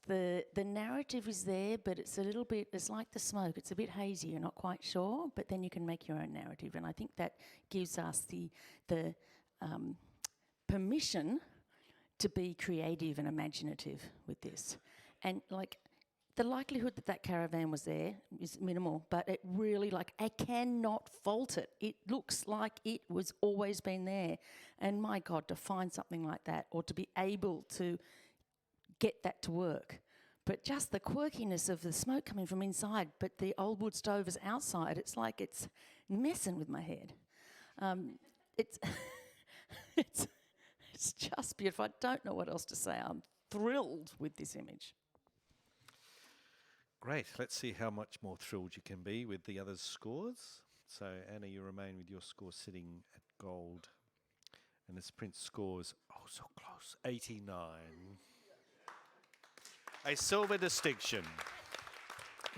The narrative is there, but it's a little bit, it's like the smoke. It's a bit hazy, you're not quite sure, but then you can make your own narrative. And I think that gives us the permission to be creative and imaginative with this. And like, the likelihood that that caravan was there is minimal, but it really, like, I cannot fault it. It looks like it was always been there. And my God, to find something like that, or to be able to get that to work. But just the quirkiness of the smoke coming from inside, but the old wood stove is outside, it's like it's messing with my head. It's just beautiful. I don't know what else to say. I'm thrilled with this image. Great. Let's see how much more thrilled you can be with the others' scores. So, Anna, you remain with your score sitting at gold. And this print scores, oh, so close, 89. A silver distinction.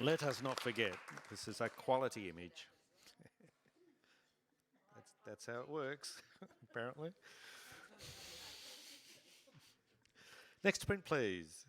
Let us not forget, this is a quality image. That's how it works, apparently. Next print, please.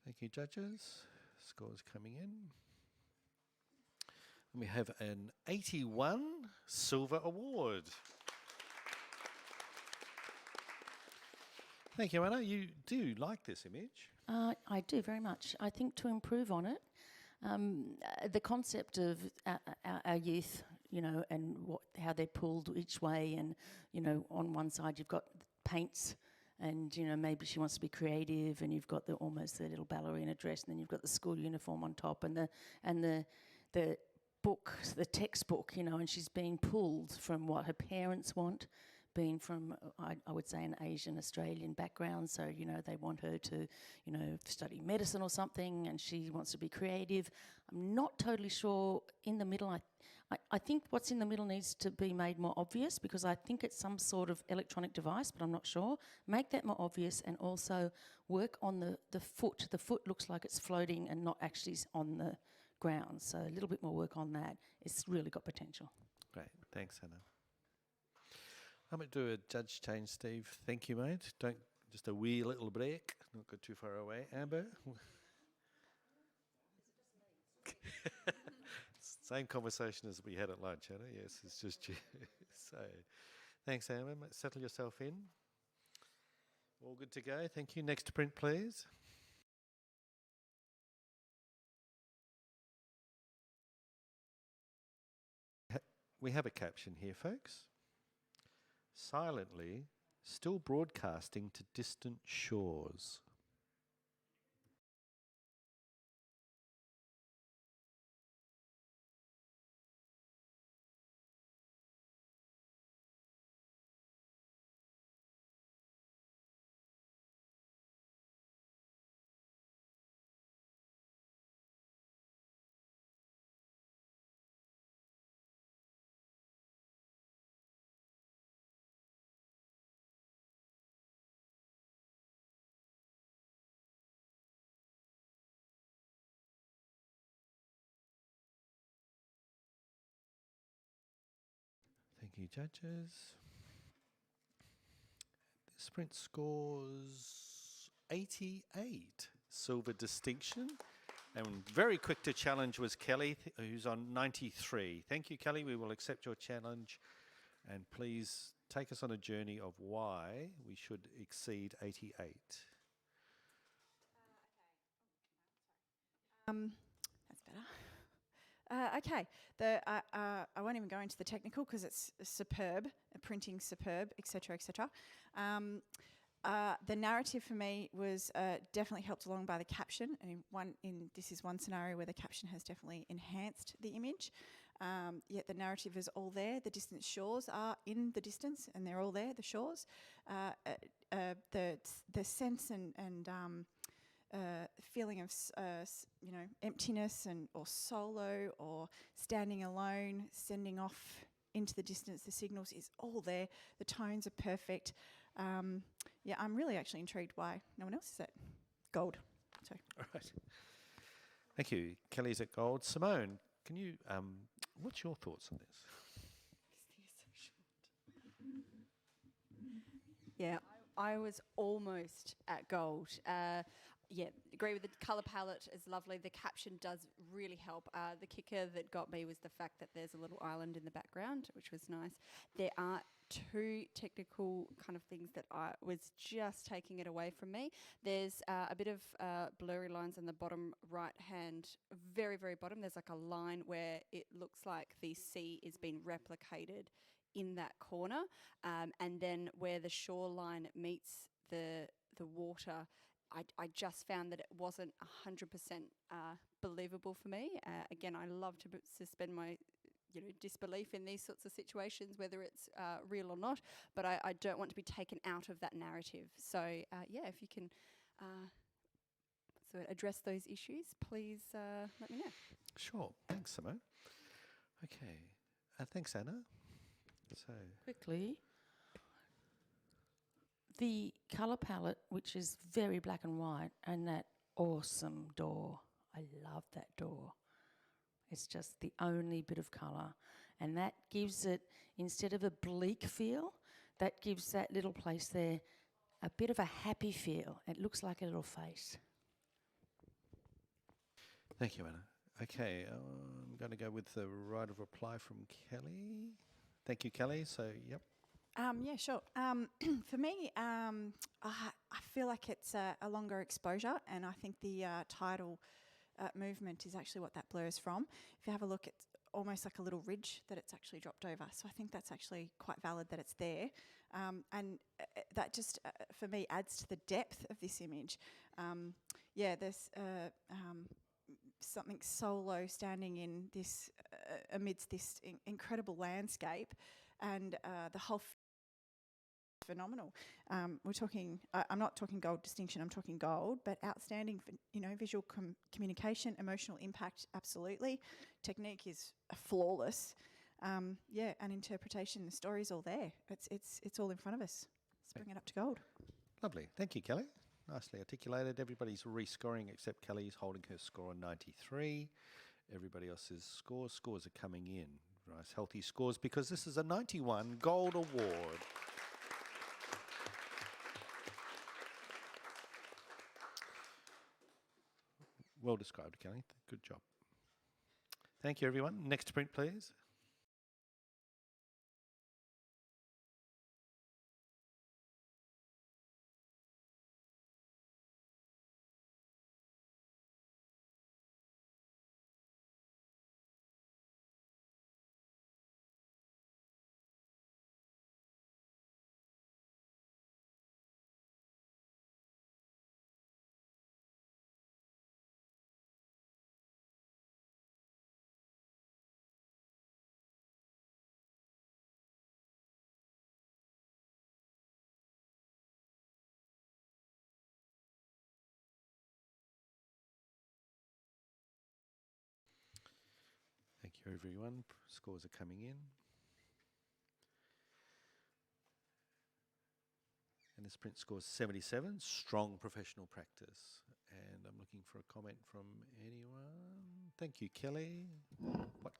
Thank you, judges. Scores coming in. And we have an 81 silver award. Thank you, Anna. You do like this image. I do very much. I think to improve on it, the concept of our youth, you know, and how they're pulled each way, and you know, on one side you've got paints, and you know, maybe she wants to be creative, and you've got almost the little ballerina dress, and then you've got the school uniform on top, and the book, the textbook, you know, and she's being pulled from what her parents want, being from, I would say, an Asian Australian background. So, you know, they want her to, you know, study medicine or something, and she wants to be creative. I'm not totally sure in the middle. I think what's in the middle needs to be made more obvious, because I think it's some sort of electronic device, but I'm not sure. Make that more obvious, and also work on the foot. The foot looks like it's floating and not actually on the ground. So a little bit more work on that. It's really got potential. Great. Thanks, Hannah. I'm going to do a judge change, Steve. Thank you, mate. Don't, just a wee little break. Not go too far away. Amber? Same conversation as we had at lunch, Hannah. Yes, it's just you. So, thanks, Amber. Settle yourself in. All good to go. Thank you. Next print, please. We have a caption here, folks. Silently, still broadcasting to distant shores. Thank you, judges. The sprint scores 88, silver distinction. And very quick to challenge was Kelly, who's on 93. Thank you, Kelly. We will accept your challenge. And please take us on a journey of why we should exceed 88. That's better. Okay, I won't even go into the technical because it's superb, printing superb, etc., etc. The narrative for me was definitely helped along by the caption, and this is one scenario where the caption has definitely enhanced the image. Yet the narrative is all there. The distant shores are in the distance, and they're all there. The shores, the sense and feeling of emptiness or solo or standing alone, sending off into the distance. The signals is all there. The tones are perfect. I'm really actually intrigued why no one else is at gold. So. All right. Thank you. Kelly's at gold. Simone, can you, what's your thoughts on this? Yeah, I was almost at gold. Agree with the colour palette is lovely. The caption does really help. The kicker that got me was the fact that there's a little island in the background, which was nice. There are two technical kind of things that was just taking it away from me. There's a bit of blurry lines in the bottom right hand, very, very bottom. There's like a line where it looks like the sea is being replicated in that corner, and then where the shoreline meets the water, I just found that it wasn't 100% believable for me. Again, I love to suspend my disbelief in these sorts of situations, whether it's real or not, but I don't want to be taken out of that narrative. So if you can address those issues, please let me know. Sure. Thanks, Simone. Okay. Thanks, Anna. So Quickly, the colour palette, which is very black and white, and that awesome door. I love that door. It's just the only bit of colour. And that gives it, instead of a bleak feel, that gives that little place there a bit of a happy feel. It looks like a little face. thank you, Anna. Okay, I'm going to go with the right of reply from Kelly. Thank you, Kelly. So, yep. Yeah, sure. For me, I feel like it's a longer exposure, and I think the title movement is actually what that blurs from. If you have a look, it's almost like a little ridge that it's actually dropped over. So I think that's actually quite valid that it's there. And that just, for me, adds to the depth of this image. There's something solo standing in this, amidst this incredible landscape, and the whole phenomenal. We're talking, I'm not talking gold distinction, I'm talking gold, but outstanding, visual communication, emotional impact, absolutely. Technique is flawless. And interpretation, the story's all there. It's all in front of us. Let's bring it up to gold. Lovely. Thank you, Kelly. Nicely articulated. Everybody's rescoring except Kelly's holding her score on 93. Everybody else's scores are coming in. Nice, healthy scores, because this is a 91 Gold Award. Well described, Kelly. Good job. Thank you, everyone. Next print, please. Thank you, everyone. Scores are coming in. And this print scores 77. Strong professional practice. And I'm looking for a comment from anyone. Thank you, Kelly. What?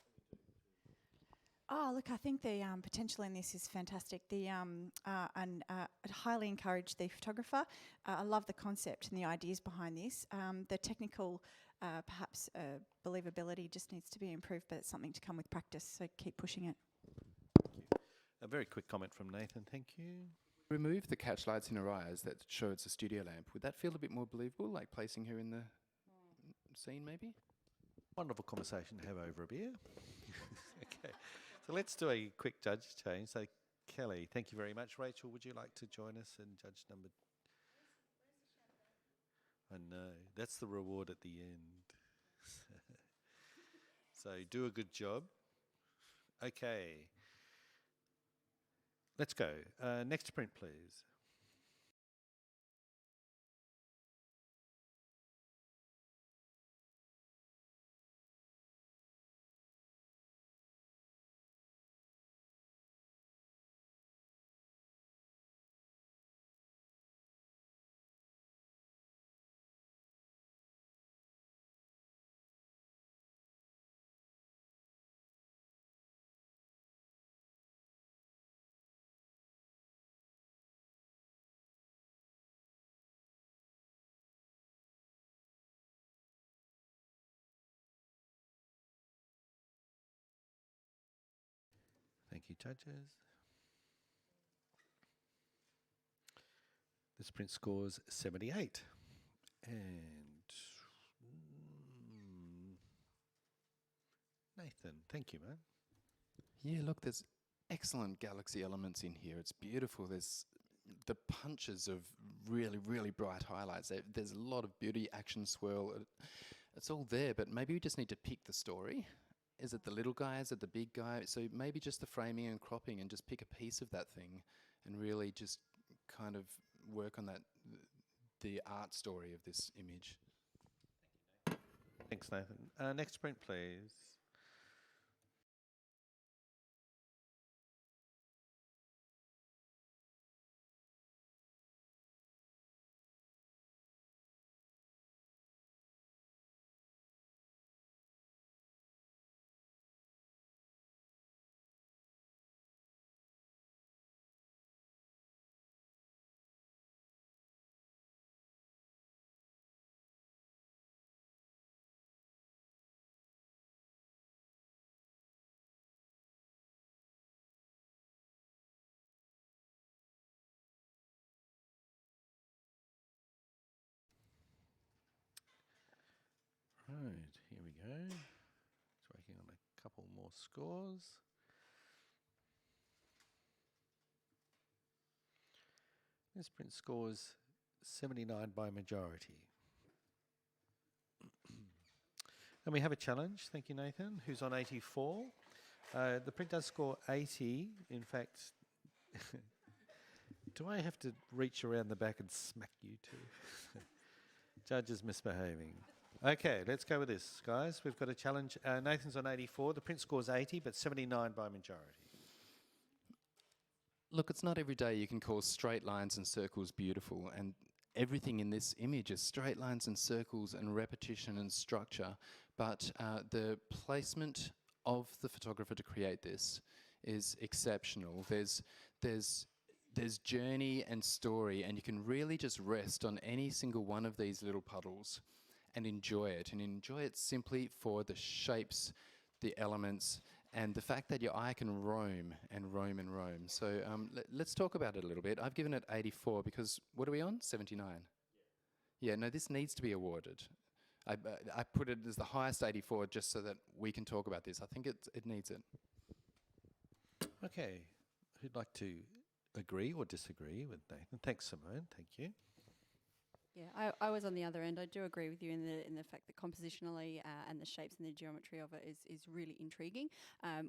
Oh, look, I think the potential in this is fantastic. I'd highly encourage the photographer. I love the concept and the ideas behind this. The technical, perhaps believability just needs to be improved, but it's something to come with practice, so keep pushing it. Thank you. A very quick comment from Nathan. Thank you. Remove the catch lights in her eyes that show it's a studio lamp. Would that feel a bit more believable, like placing her in the scene, maybe? Wonderful conversation to have over a beer. Okay. So let's do a quick judge change. So, Kelly, thank you very much. Rachel, would you like to join us and judge number? I know. That's the reward at the end. So do a good job. Okay. Let's go. Next print, please. Thank you, judges. This print scores 78. And Nathan, thank you, man. Yeah, look, there's excellent galaxy elements in here. It's beautiful. There's the punches of really, really bright highlights. There's a lot of beauty, action swirl. It's all there, but maybe we just need to pick the story. Is it the little guy? Is it the big guy? So maybe just the framing and cropping, and just pick a piece of that thing and really just kind of work on that, the art story of this image. Thanks, Nathan. Next print, please. go. Just working on a couple more scores. This print scores 79 by majority. And we have a challenge. Thank you, Nathan, who's on 84. The print does score 80. In fact, do I have to reach around the back and smack you too? Judge is misbehaving. Okay, let's go with this, guys. We've got a challenge. Nathan's on 84. The print score's 80, but 79 by majority. Look, it's not every day you can call straight lines and circles beautiful, and everything in this image is straight lines and circles and repetition and structure, but the placement of the photographer to create this is exceptional. There's journey and story, and you can really just rest on any single one of these little puddles and enjoy it simply for the shapes, the elements, and the fact that your eye can roam and roam and roam. So let's talk about it a little bit. I've given it 84 because, what are we on? 79? Yeah, no, this needs to be awarded. I put it as the highest 84 just so that we can talk about this. I think it needs it. Okay, who'd like to agree or disagree with Nathan? Thanks, Simone. Thank you. Yeah, I was on the other end. I do agree with you in the fact that compositionally and the shapes and the geometry of it is really intriguing.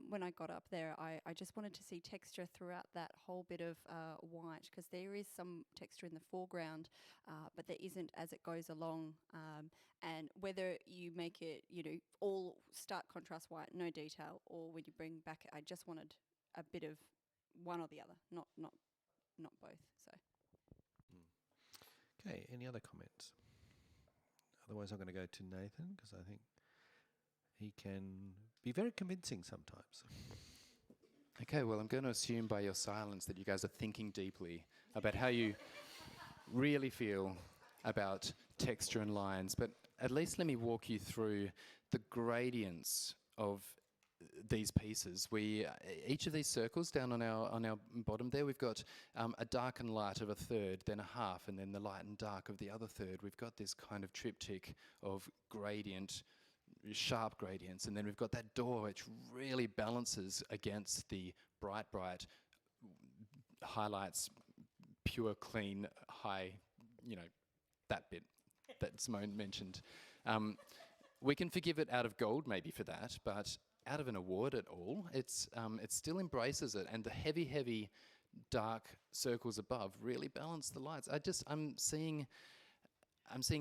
When I got up there, I just wanted to see texture throughout that whole bit of white, because there is some texture in the foreground, but there isn't as it goes along. And whether you make it, all stark contrast white, no detail, or when you bring back, I just wanted a bit of one or the other, not both. So. Okay, any other comments? Otherwise, I'm going to go to Nathan because I think he can be very convincing sometimes. Okay, well, I'm going to assume by your silence that you guys are thinking deeply about how you really feel about texture and lines, but at least let me walk you through the gradients of these pieces. Each of these circles down on our bottom there, we've got a dark and light of a third, then a half, and then the light and dark of the other third. We've got this kind of triptych of gradient, sharp gradients, and then we've got that door which really balances against the bright highlights, pure, clean, high, that bit that Simone mentioned. We can forgive it out of gold maybe for that, but out of an award at all, it still embraces it, and the heavy dark circles above really balance the lights. I'm seeing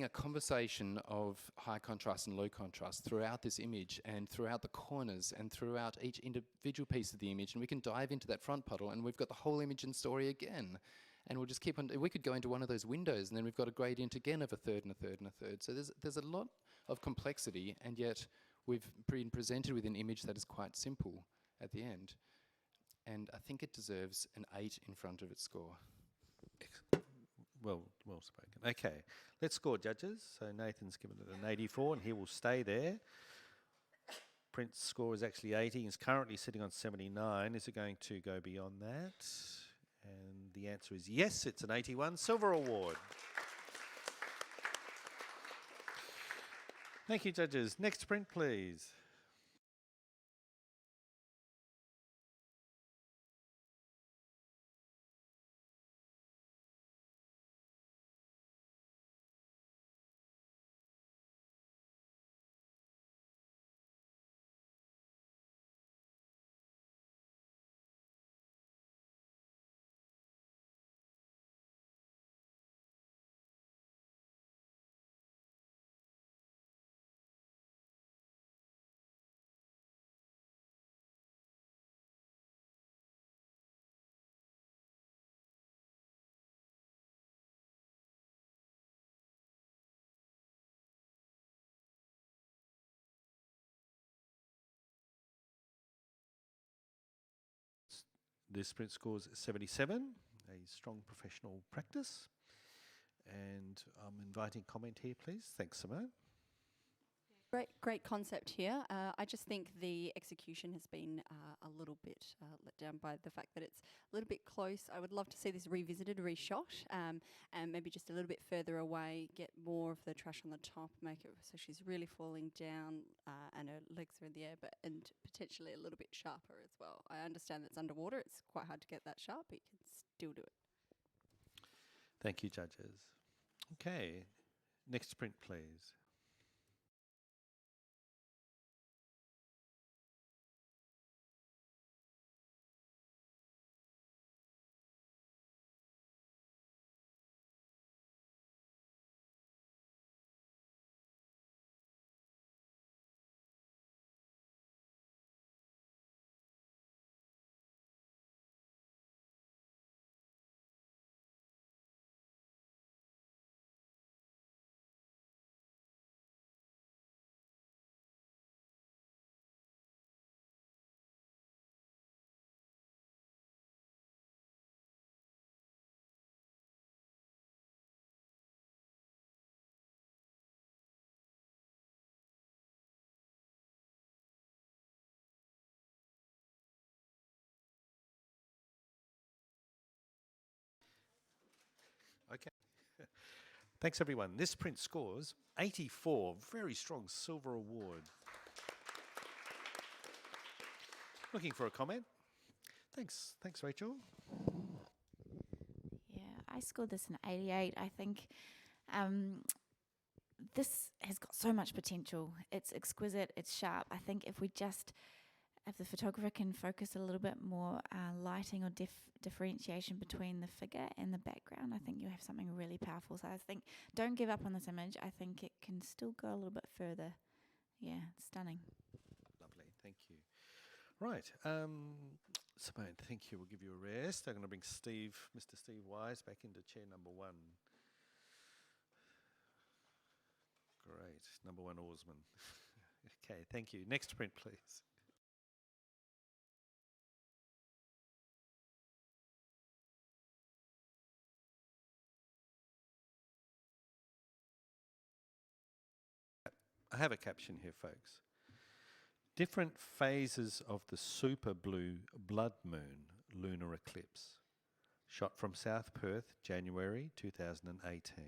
a conversation of high contrast and low contrast throughout this image and throughout the corners and throughout each individual piece of the image, and we can dive into that front puddle and we've got the whole image and story again. And we'll just keep on. We could go into one of those windows, and then we've got a gradient again of a third and a third and a third. So there's a lot of complexity, and yet we've been presented with an image that is quite simple at the end. And I think it deserves an 8 in front of its score. Well spoken. Okay, let's score, judges. So Nathan's given it an 84, and he will stay there. Print's score is actually 80. He's currently sitting on 79. Is it going to go beyond that? And the answer is yes, it's an 81 Silver Award. Thank you, judges. Next print, please. This print scores 77, a strong professional practice. And I'm inviting comment here, please. Thanks, Simone. great concept here. I just think the execution has been a little bit let down by the fact that it's a little bit close. I would love to see this revisited, reshot, and maybe just a little bit further away, get more of the trash on the top, make it so she's really falling down and her legs are in the air, and potentially a little bit sharper as well. I understand that's underwater. It's quite hard to get that sharp, but you can still do it. Thank you, judges. Okay, next print, please. Okay. Thanks, everyone. This print scores 84. Very strong silver award. Looking for a comment? Thanks, Rachel. Yeah, I scored this an 88. I think this has got so much potential. It's exquisite, it's sharp. I think if the photographer can focus a little bit more lighting or differentiation between the figure and the background, I think you have something really powerful. So I think don't give up on this image. I think it can still go a little bit further. Yeah, it's stunning. Lovely, thank you. Right, Simone, thank you. We'll give you a rest. I'm going to bring Mr. Steve Wise, back into chair number 1. Great, number 1 oarsman. Okay, thank you. Next print, please. I have a caption here, folks. Different phases of the super blue blood moon lunar eclipse. Shot from South Perth, January 2018.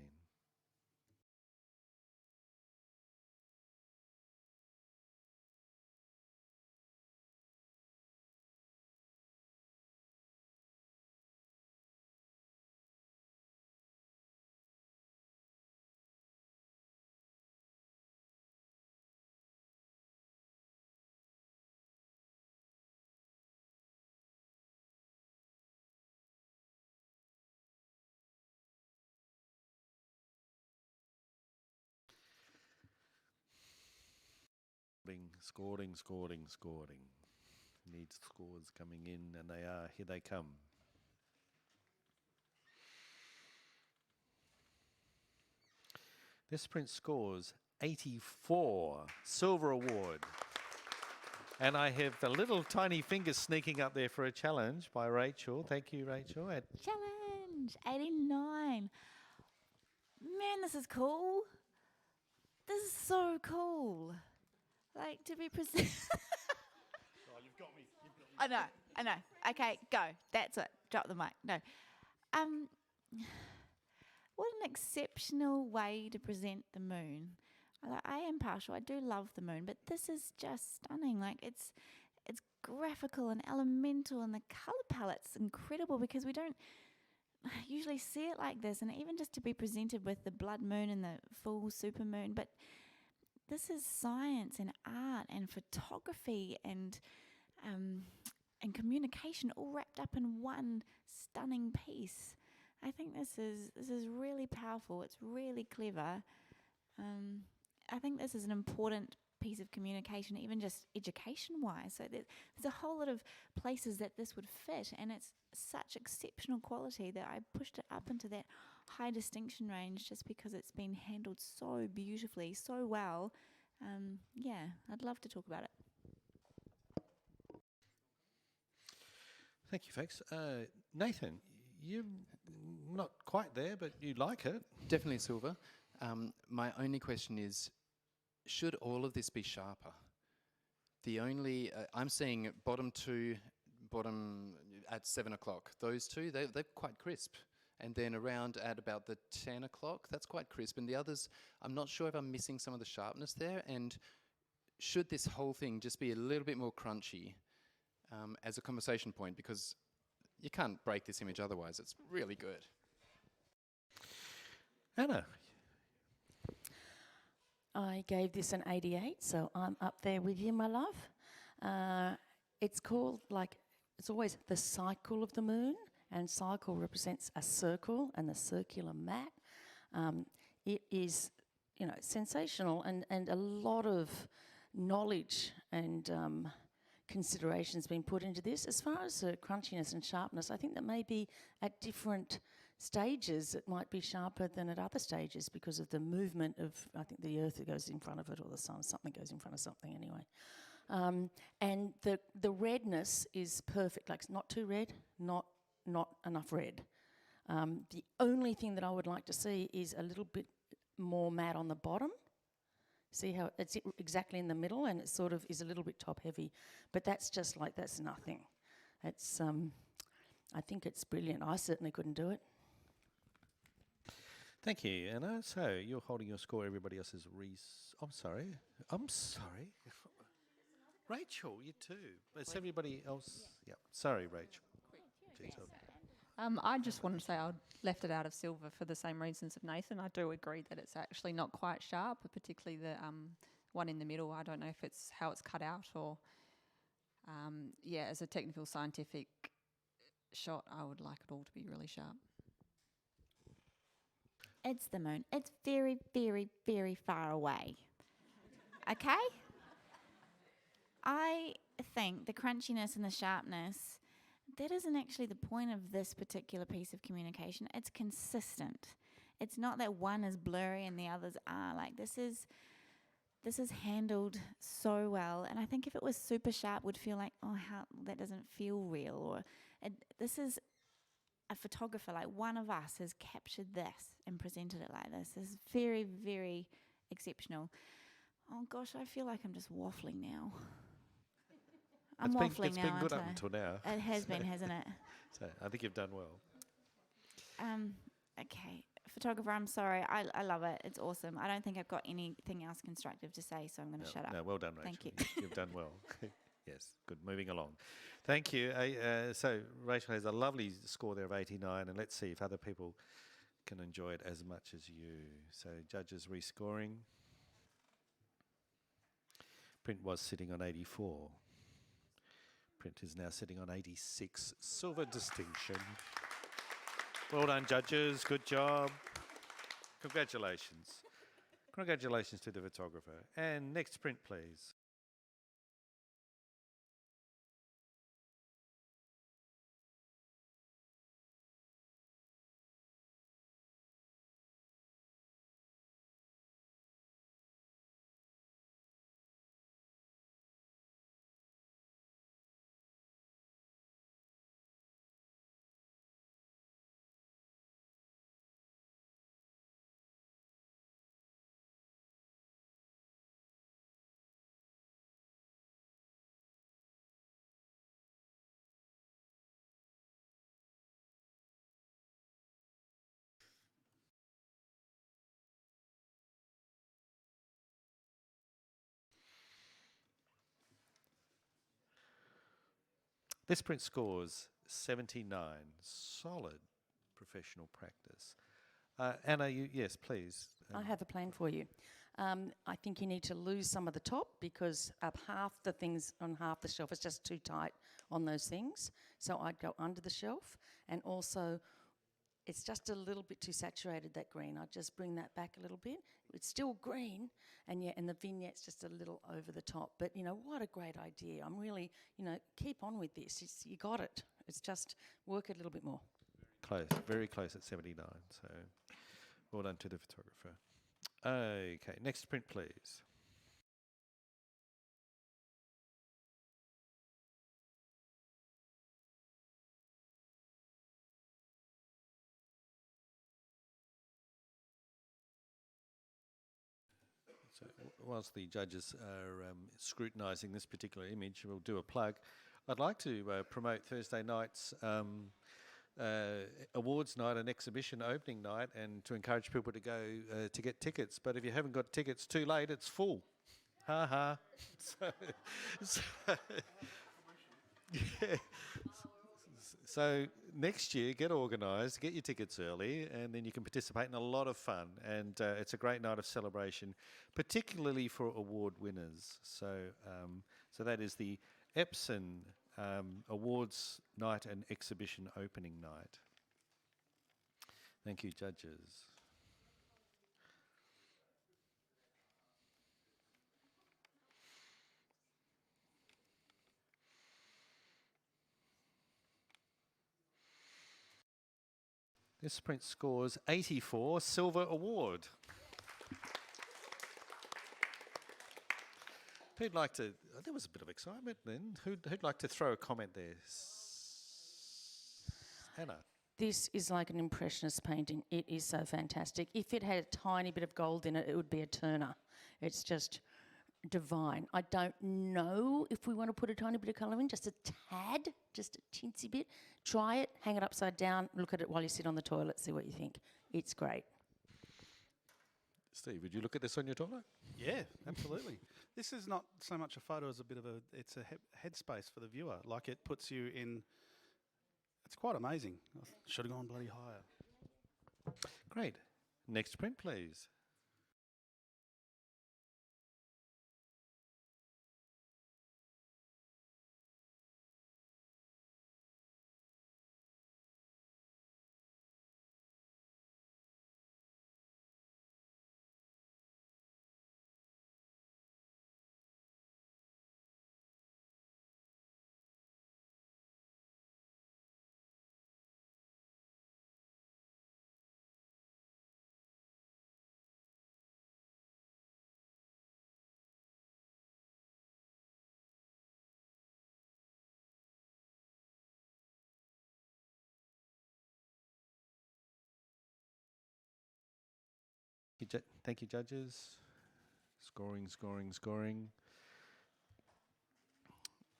Scoring. Needs scores coming in, and they are. Here they come. This print scores 84. Silver award. And I have a little tiny finger sneaking up there for a challenge by Rachel. Thank you, Rachel. Challenge 89. Man, this is cool. This is so cool. Like to be presented. Oh, you've got me. I know. Okay, go. That's it. Drop the mic. No. What an exceptional way to present the moon. I am partial. I do love the moon, but this is just stunning. Like it's graphical and elemental, and the color palette's incredible because we don't usually see it like this. And even just to be presented with the blood moon and the full super moon, but this is science and art and photography and communication all wrapped up in one stunning piece. I think this is really powerful. It's really clever. I think this is an important piece of communication, even just education-wise. So there's a whole lot of places that this would fit, and it's such exceptional quality that I pushed it up into that high distinction range just because it's been handled so beautifully, so well. Yeah, I'd love to talk about it. Thank you, folks. Nathan, you're not quite there, but you like it. Definitely silver. My only question is, should all of this be sharper? The only, I'm seeing bottom at 7 o'clock. Those two, they're quite crisp. And then around at about the 10 o'clock, that's quite crisp. And the others, I'm not sure if I'm missing some of the sharpness there. And should this whole thing just be a little bit more crunchy as a conversation point? Because you can't break this image otherwise. It's really good. Anna. I gave this an 88, so I'm up there with you, my love. It's called, it's always the cycle of the moon, and cycle represents a circle and the circular mat. It is, sensational and a lot of knowledge and considerations being put into this. As far as crunchiness and sharpness, I think that maybe at different stages it might be sharper than at other stages because of the movement of, I think, the earth that goes in front of it, or the sun, something goes in front of something anyway. And the redness is perfect, like it's not too red, not enough red. The only thing that I would like to see is a little bit more matte on the bottom. See how it's exactly in the middle, and it sort of is a little bit top heavy, but that's nothing. It's I think it's brilliant. I certainly couldn't do it. Thank you, Anna. So you're holding your score. Everybody else is I'm sorry. Rachel, you too. It's everybody else. Yeah. Sorry, Rachel. Jeez, I just wanted to say I left it out of silver for the same reasons of Nathan. I do agree that it's actually not quite sharp, particularly the one in the middle. I don't know if it's how it's cut out or, as a technical scientific shot, I would like it all to be really sharp. It's the moon. It's very, very, very far away. Okay? I think the crunchiness and the sharpness, that isn't actually the point of this particular piece of communication. It's consistent. It's not that one is blurry and the others are. Like, this is handled so well. And I think if it was super sharp, would feel like, how that doesn't feel real. Or this is a photographer, like one of us has captured this and presented it like this. This is very, very exceptional. Oh gosh, I feel like I'm just waffling now. I'm waffling now. It's been good up until now. It has been, hasn't it? So I think you've done well. Okay, photographer, I'm sorry. I love it. It's awesome. I don't think I've got anything else constructive to say, so I'm going to shut up. No, well done, Rachel. Thank you. You've done well. Yes, good. Moving along. Thank you. So Rachel has a lovely score there of 89, and let's see if other people can enjoy it as much as you. So judges rescoring. Print was sitting on 84. Print is now sitting on 86. Silver distinction. Well done, judges. Good job. Congratulations. Congratulations to the photographer. And next print, please. This print scores 79. Solid professional practice. Anna, yes, please. I have a plan for you. I think you need to lose some of the top because up half the things on half the shelf is just too tight on those things. So I'd go under the shelf, and also it's just a little bit too saturated, that green. I'd just bring that back a little bit. It's still green, and the vignette's just a little over the top. But, what a great idea. I'm really, keep on with this. You got it. It's just work it a little bit more. Close, very close at 79. So well done to the photographer. Okay, next print, please. So whilst the judges are scrutinising this particular image, we'll do a plug. I'd like to promote Thursday night's awards night and exhibition opening night, and to encourage people to go to get tickets. But if you haven't got tickets, too late, it's full. Ha ha. Yeah. So next year, get organised, get your tickets early, and then you can participate in a lot of fun. And it's a great night of celebration, particularly for award winners. So, so that is the Epson Awards Night and Exhibition Opening Night. Thank you, judges. This print scores 84, Silver Award. Who'd like to, there was a bit of excitement then. Who'd like to throw a comment there? Anna. This is like an impressionist painting. It is so fantastic. If it had a tiny bit of gold in it, it would be a Turner. It's just divine. I don't know if we want to put a tiny bit of colour in, just a tad, just a teensy bit. Try it, hang it upside down, look at it while you sit on the toilet, see what you think. It's great. Steve, would you look at this on your toilet? Yeah, absolutely. This is not so much a photo as a bit of a, it's a headspace for the viewer. Like it puts you in, it's quite amazing. I should have gone bloody higher. Great. Next print, please. Thank you, judges. Scoring, scoring, scoring.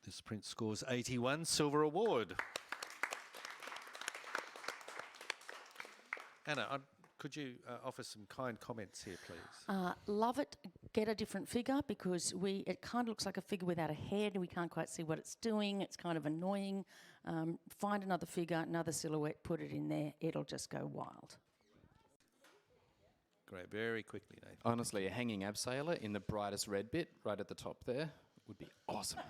This print scores 81, Silver Award. Anna, could you offer some kind comments here, please? Love it. Get a different figure because it kind of looks like a figure without a head. We can't quite see what it's doing. It's kind of annoying. Find another figure, another silhouette, put it in there. It'll just go wild. Great, very quickly, Nathan. Honestly, a hanging abseiler in the brightest red bit right at the top there would be awesome.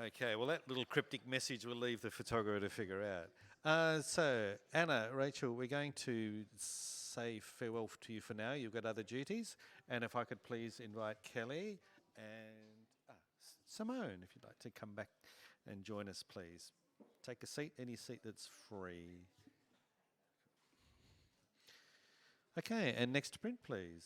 Okay, well, that little cryptic message will leave the photographer to figure out. So, Anna, Rachel, we're going to say farewell to you for now. You've got other duties. And if I could please invite Kelly and Simone, if you'd like to come back and join us, please. Take a seat, any seat that's free. Okay, and next print, please.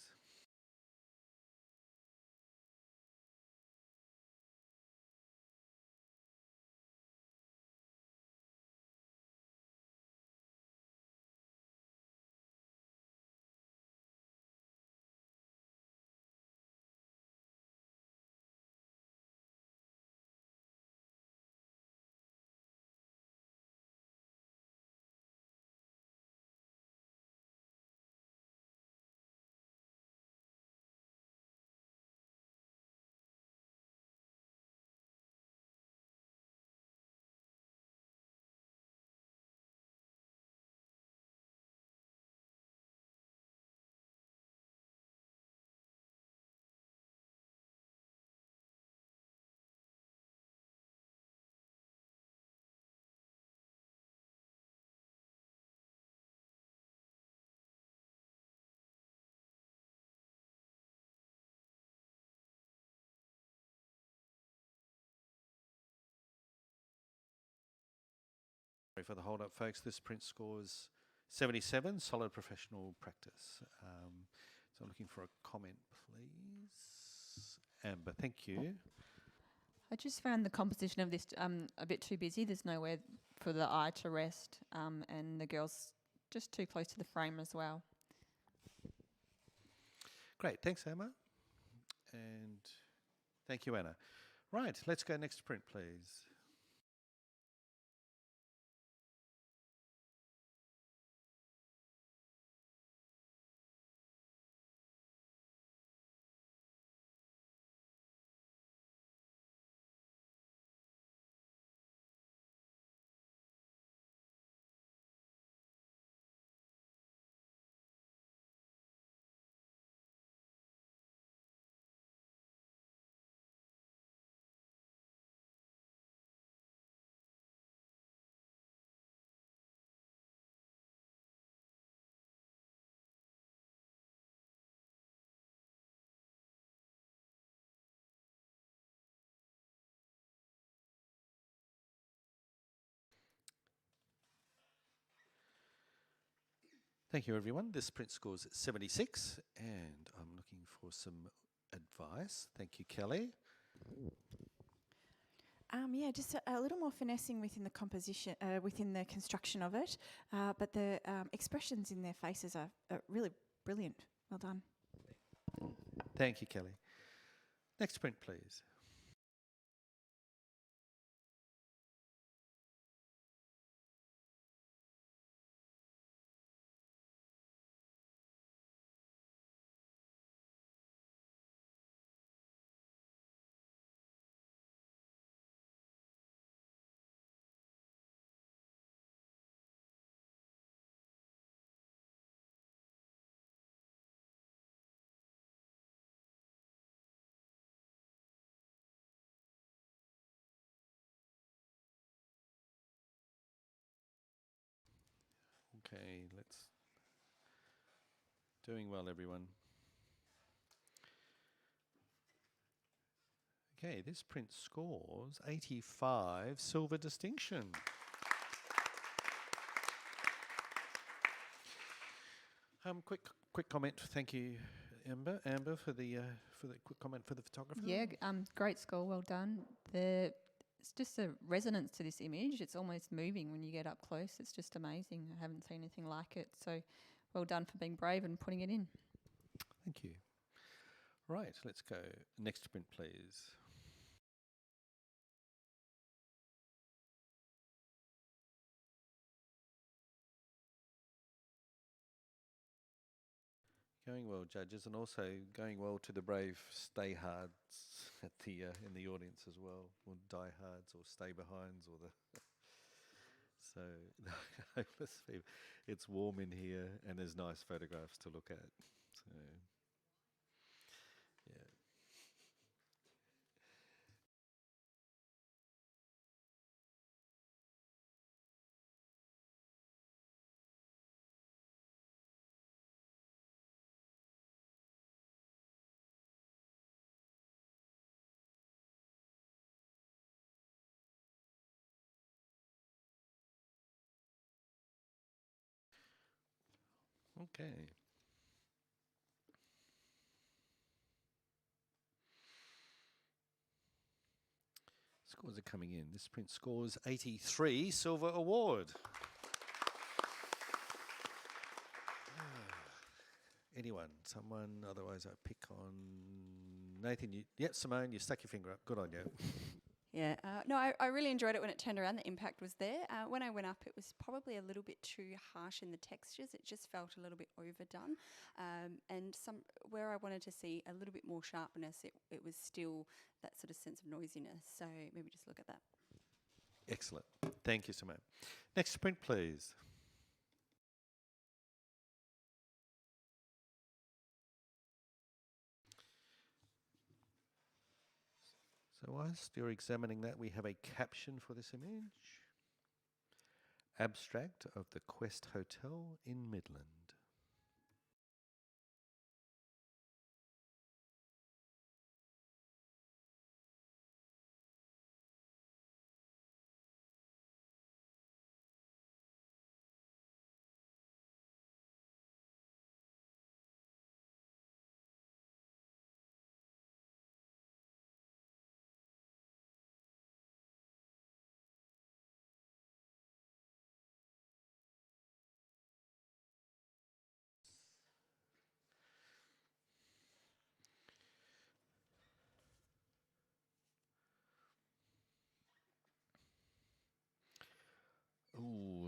For the hold up, folks, this print scores 77, solid professional practice. So I'm looking for a comment, please. Amber, thank you. I just found the composition of this a bit too busy. There's nowhere for the eye to rest, and the girl's just too close to the frame as well. Great, thanks, Emma. And thank you, Anna. Right, let's go next to print, please. Thank you, everyone. This print scores 76, and I'm looking for some advice. Thank you, Kelly. Yeah, just a little more finessing within the composition, within the construction of it, but the expressions in their faces are really brilliant. Well done. Thank you, Kelly. Next print, please. Okay, let's... Doing well, everyone. Okay, this print scores 85, silver distinction. Quick comment. Thank you, Amber, for the quick comment for the photographer. Yeah, great score, well done. It's just a resonance to this image. It's almost moving when you get up close. It's just amazing. I haven't seen anything like it. So well done for being brave and putting it in. Thank you. Right, let's go. Next print, please. Going well, judges, and also going well to the brave stay hards at the in the audience as well, or die hards, or stay behinds, or the. So, hopeless people. It's warm in here, and there's nice photographs to look at. So, yeah. Okay. Scores are coming in. This print scores 83, silver award. Anyone? Someone? Otherwise, I pick on Nathan. Simone, you stuck your finger up. Good on you. Yeah, no, I really enjoyed it when it turned around. The impact was there. When I went up, it was probably a little bit too harsh in the textures. It just felt a little bit overdone. And where I wanted to see a little bit more sharpness, it was still that sort of sense of noisiness. So maybe just look at that. Excellent. Thank you, Simone. Next print, please. So whilst you're examining that, we have a caption for this image. Abstract of the Quest Hotel in Midland.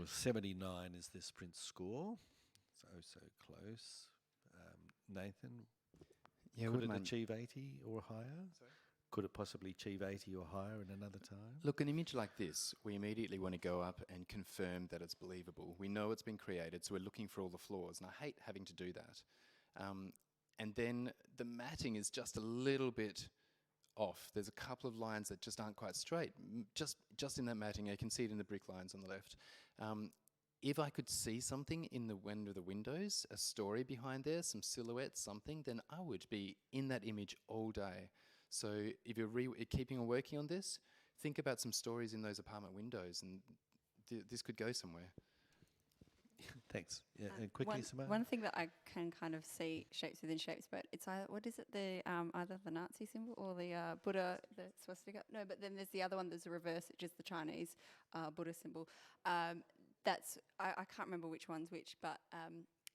Ooh, 79 is this print score. So close. Nathan, Yeah, could wouldn't it mind. achieve 80 or higher? Could it possibly achieve 80 or higher in another time? Look, an image like this, we immediately want to go up and confirm that it's believable. We know it's been created, so we're looking for all the flaws, and I hate having to do that. And then the matting is just a little bit off. There's a couple of lines that just aren't quite straight. Just in that matting, you can see it in the brick lines on the left. If I could see something in the one of the windows, a story behind there, some silhouettes, something, then I would be in that image all day. So if you're keeping on working on this, think about some stories in those apartment windows, and this could go somewhere. Thanks. Yeah, and quickly, Simone. One thing that I can kind of see shapes within shapes, but it's either, what is it, the either the Nazi symbol or the Buddha, the swastika? No, but then there's the other one, there's a reverse, which is the Chinese Buddha symbol. That's, I can't remember which one's which, but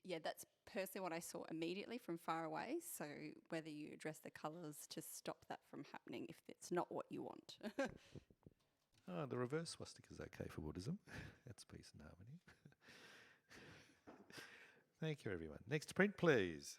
yeah, that's personally what I saw immediately from far away. So whether you address the colours to stop that from happening if it's not what you want. Oh, the reverse swastika is okay for Buddhism. That's peace and harmony. Thank you, everyone. Next print, please.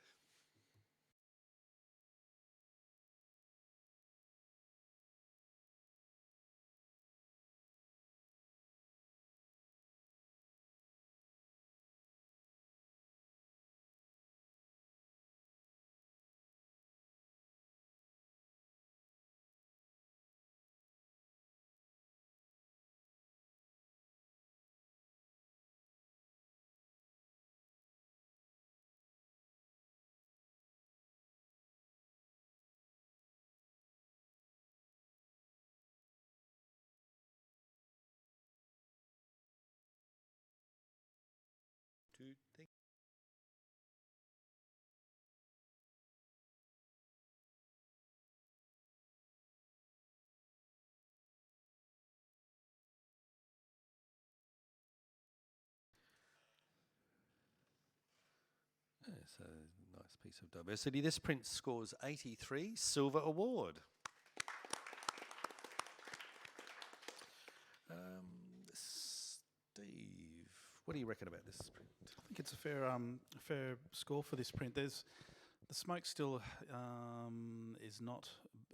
Thank It's a nice piece of diversity. This print scores 83, Silver Award. Steve, what do you reckon about this print? I think it's a fair score for this print. The smoke still is not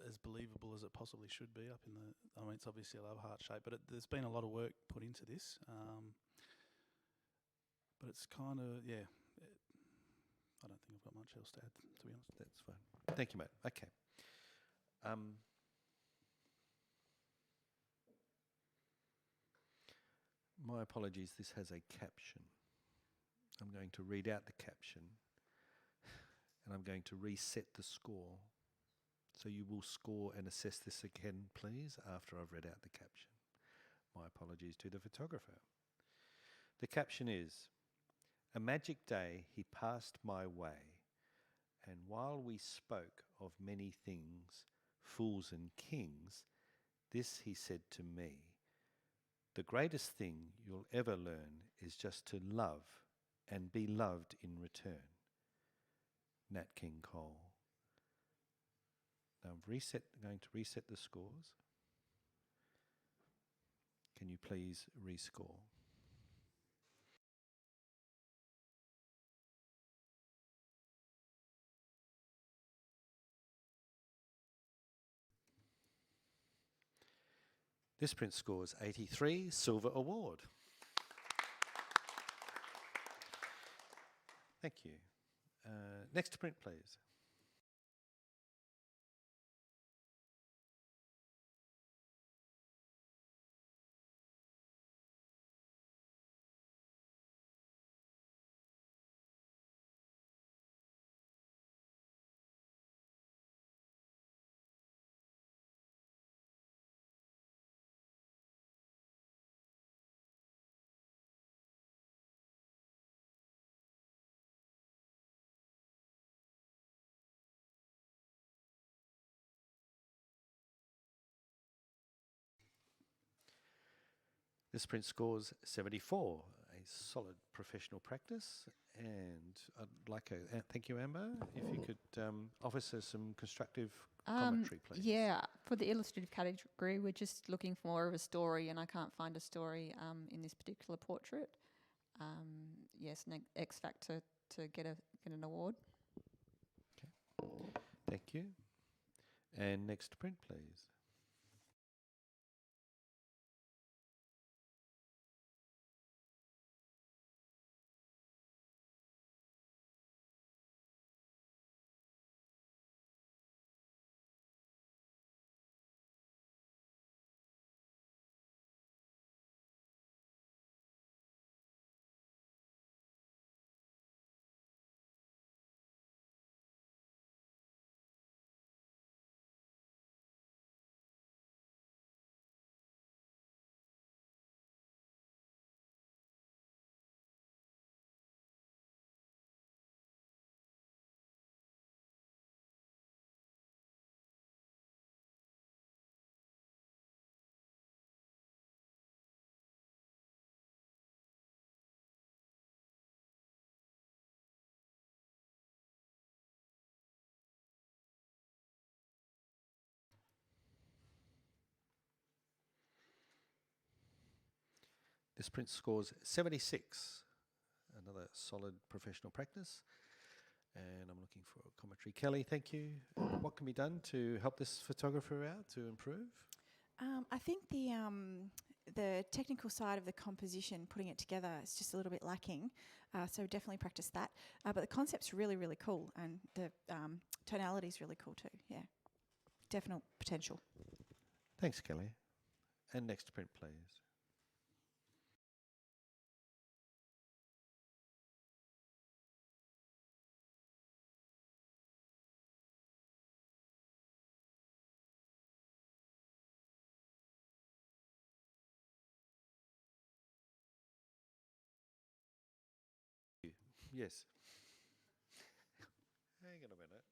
as believable as it possibly should be up in the. I mean, it's obviously a love heart shape, but there's been a lot of work put into this. But it's kind of I don't think I've got much else to add, to be honest. That's fine. Thank you, mate. Okay. My apologies, this has a caption. I'm going to read out the caption and I'm going to reset the score. So you will score and assess this again, please, after I've read out the caption. My apologies to the photographer. The caption is, "A magic day he passed my way, and while we spoke of many things, fools and kings, this he said to me, the greatest thing you'll ever learn is just to love and be loved in return." Nat King Cole. Now I'm going to reset the scores. Can you please rescore? This print scores 83, Silver Award. Thank you. Next print, please. This print scores 74, a solid professional practice. And I'd like to thank you, Amber. If you could offer us some constructive commentary, please. Yeah, for the illustrative category, we're just looking for more of a story, and I can't find a story in this particular portrait. Yes, X factor to get an award. Thank you. And next print, please. This print scores 76. Another solid professional practice. And I'm looking for a commentary. Kelly, thank you. What can be done to help this photographer out to improve? I think the technical side of the composition, putting it together, is just a little bit lacking. So definitely practice that. But the concept's really, really cool, and the tonality's really cool too. Yeah, definite potential. Thanks, Kelly. And next print, please. Yes. Hang on a minute.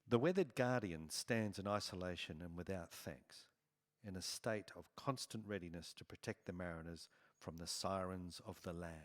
The weathered guardian stands in isolation and without thanks, in a state of constant readiness to protect the mariners from the sirens of the land.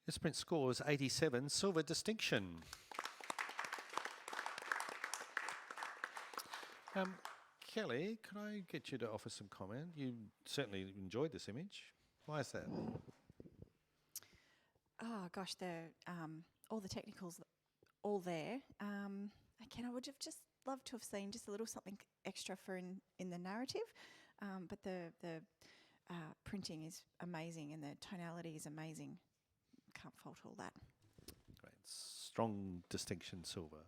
This print scores 87, silver distinction. Kelly, could I get you to offer some comment? You certainly enjoyed this image. Why is that? Oh gosh, all the technicals, all there. Again, I would have just loved to have seen just a little something extra for in the narrative, but the printing is amazing and the tonality is amazing. Can't fault all that. Great. Strong distinction, silver.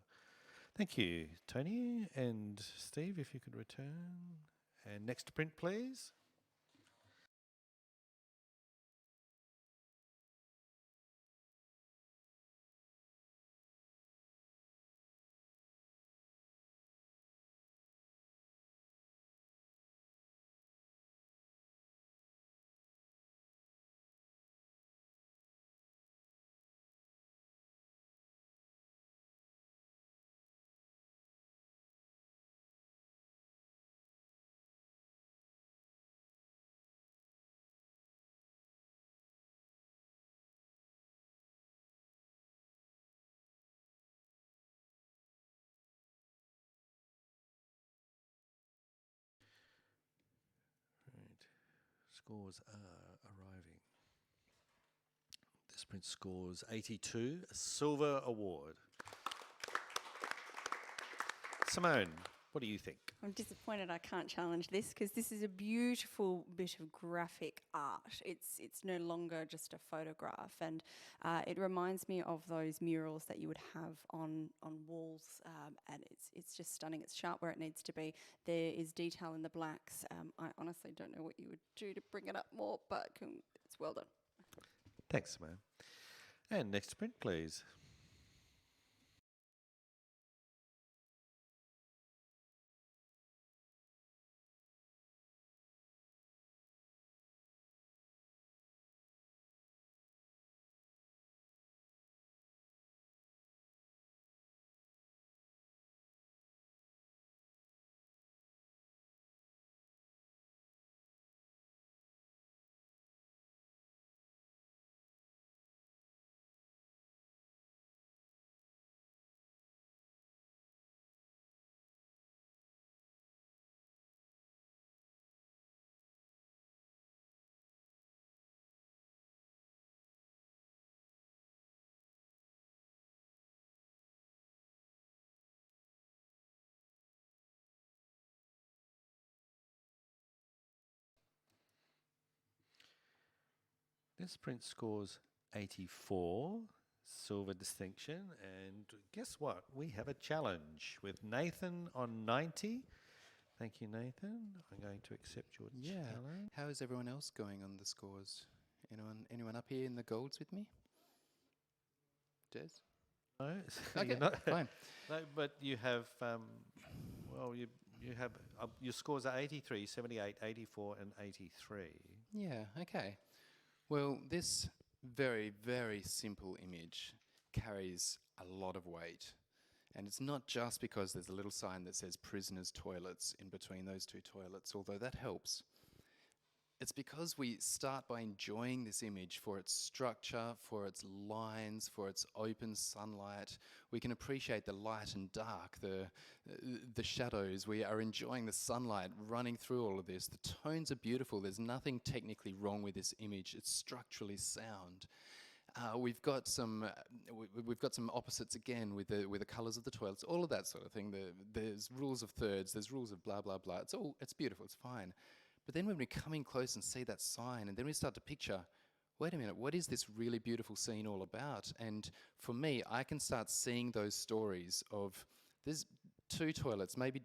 Thank you, Tony. And Steve, if you could return. And next print, please. Right. Scores are arriving. This print scores 82, a silver award. Simone, what do you think? I'm disappointed I can't challenge this because this is a beautiful bit of graphic art. It's no longer just a photograph, and it reminds me of those murals that you would have on walls, and it's just stunning. It's sharp where it needs to be. There is detail in the blacks. I honestly don't know what you would do to bring it up more, but it's well done. Thanks, Simone. And next print, please. This print scores 84, silver distinction, and guess what? We have a challenge with Nathan on 90. Thank you, Nathan. I'm going to accept your challenge. How is everyone else going on the scores? Anyone up here in the golds with me? Des? No, Okay, you're not. fine. No, but you have, you have, your scores are 83, 78, 84, and 83. Yeah, okay. Well, this very, very simple image carries a lot of weight. And it's not just because there's a little sign that says prisoners' toilets in between those two toilets, although that helps. It's because we start by enjoying this image for its structure, for its lines, for its open sunlight. We can appreciate the light and dark, the shadows. We are enjoying the sunlight running through all of this. The tones are beautiful. There's nothing technically wrong with this image. It's structurally sound. We've got some opposites again with the colours of the toilets, all of that sort of thing. There's rules of thirds. There's rules of blah blah blah. It's beautiful. It's fine. But then when we come in close and see that sign, and then we start to picture, wait a minute, what is this really beautiful scene all about? And for me, I can start seeing those stories of there's two toilets, maybe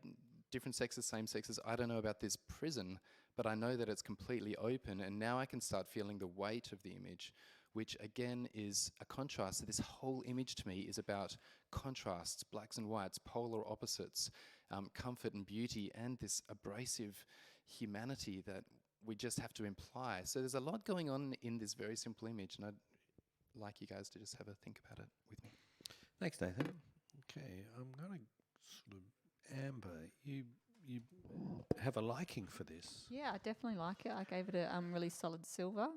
different sexes, same sexes. I don't know about this prison, but I know that it's completely open, and now I can start feeling the weight of the image, which again is a contrast. So this whole image to me is about contrasts, blacks and whites, polar opposites, comfort and beauty, and this abrasive humanity that we just have to imply. So there's a lot going on in this very simple image, and I'd like you guys to just have a think about it with me. Thanks, Nathan. Okay, I'm going to sort of, Amber, you have a liking for this. Yeah, I definitely like it. I gave it a really solid silver.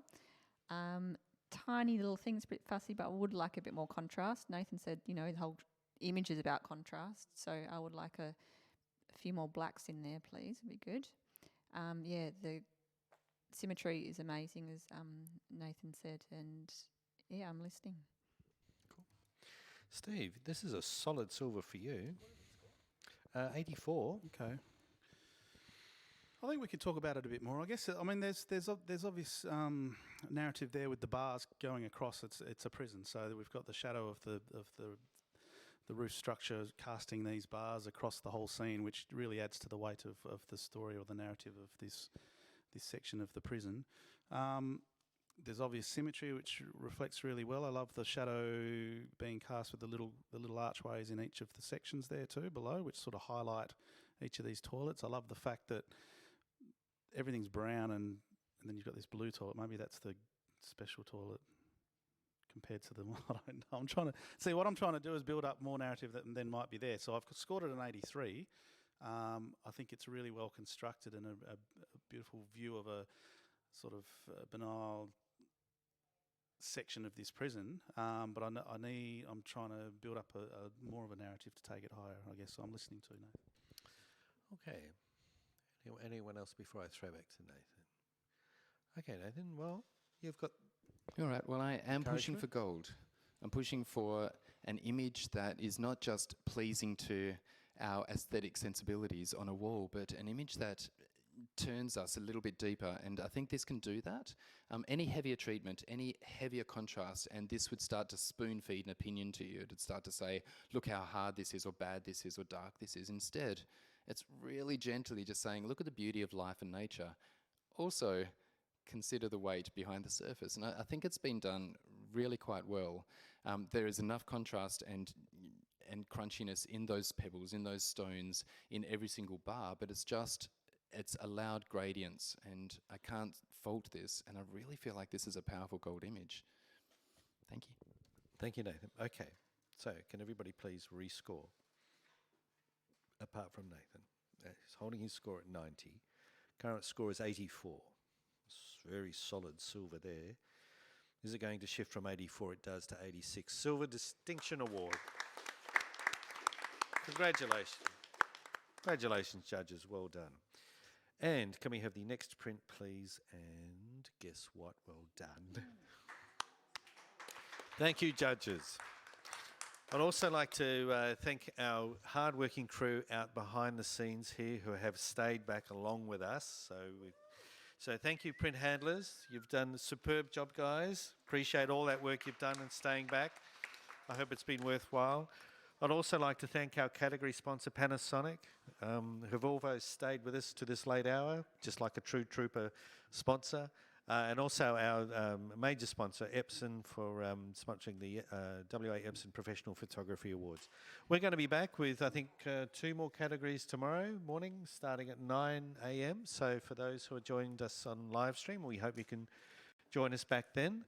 Tiny little things, a bit fussy, but I would like a bit more contrast. Nathan said, the whole image is about contrast, so I would like a few more blacks in there, please. It'd be good. The symmetry is amazing, as Nathan said, and I'm listening. Cool. Steve, this is a solid silver for you. 84. Okay. I think we could talk about it a bit more. I guess there's obvious narrative there with the bars going across. It's a prison, so that we've got the shadow of the roof structure casting these bars across the whole scene, which really adds to the weight of the story or the narrative of this section of the prison. There's obvious symmetry, which reflects really well. I love the shadow being cast with the little archways in each of the sections there too below, which sort of highlight each of these toilets. I love the fact that everything's brown and then you've got this blue toilet. Maybe that's the special toilet compared to the one. I don't know. I'm trying to see what I'm trying to do is build up more narrative that then might be there. So I've scored it an 83. I think it's really well constructed and a beautiful view of a sort of banal section of this prison. But I'm trying to build up a more of a narrative to take it higher, I guess. So I'm listening to Nathan. Okay. Anyone else before I throw back to Nathan? Okay, Nathan, well, you've got... All right, well, I am pushing encouragement? for gold. I'm pushing for an image that is not just pleasing to our aesthetic sensibilities on a wall, but an image that turns us a little bit deeper, and I think this can do that. Any heavier treatment, any heavier contrast, and this would start to spoon feed an opinion to you. It would start to say, look how hard this is, or bad this is, or dark this is. Instead, it's really gently just saying, look at the beauty of life and nature. Also, consider the weight behind the surface. And I think it's been done really quite well. There is enough contrast and crunchiness in those pebbles, in those stones, in every single bar, but it's allowed gradients, and I can't fault this, and I really feel like this is a powerful gold image. Thank you. Thank you, Nathan. Okay, so can everybody please rescore? Apart from Nathan. He's holding his score at 90. Current score is 84. It's very solid silver there. Is it going to shift from 84? It does, to 86. Silver Distinction Award. Congratulations. Congratulations, judges. Well done. And can we have the next print, please? And guess what? Well done. Thank you, judges. I'd also like to thank our hard-working crew out behind the scenes here who have stayed back along with us. So thank you, print handlers. You've done a superb job, guys. Appreciate all that work you've done and staying back. I hope it's been worthwhile. I'd also like to thank our category sponsor, Panasonic, who've always stayed with us to this late hour, just like a true trooper sponsor. And also our major sponsor, Epson, for sponsoring the WA Epson Professional Photography Awards. We're going to be back with, I think, 2 more categories tomorrow morning, starting at 9 a.m. So for those who have joined us on live stream, we hope you can join us back then.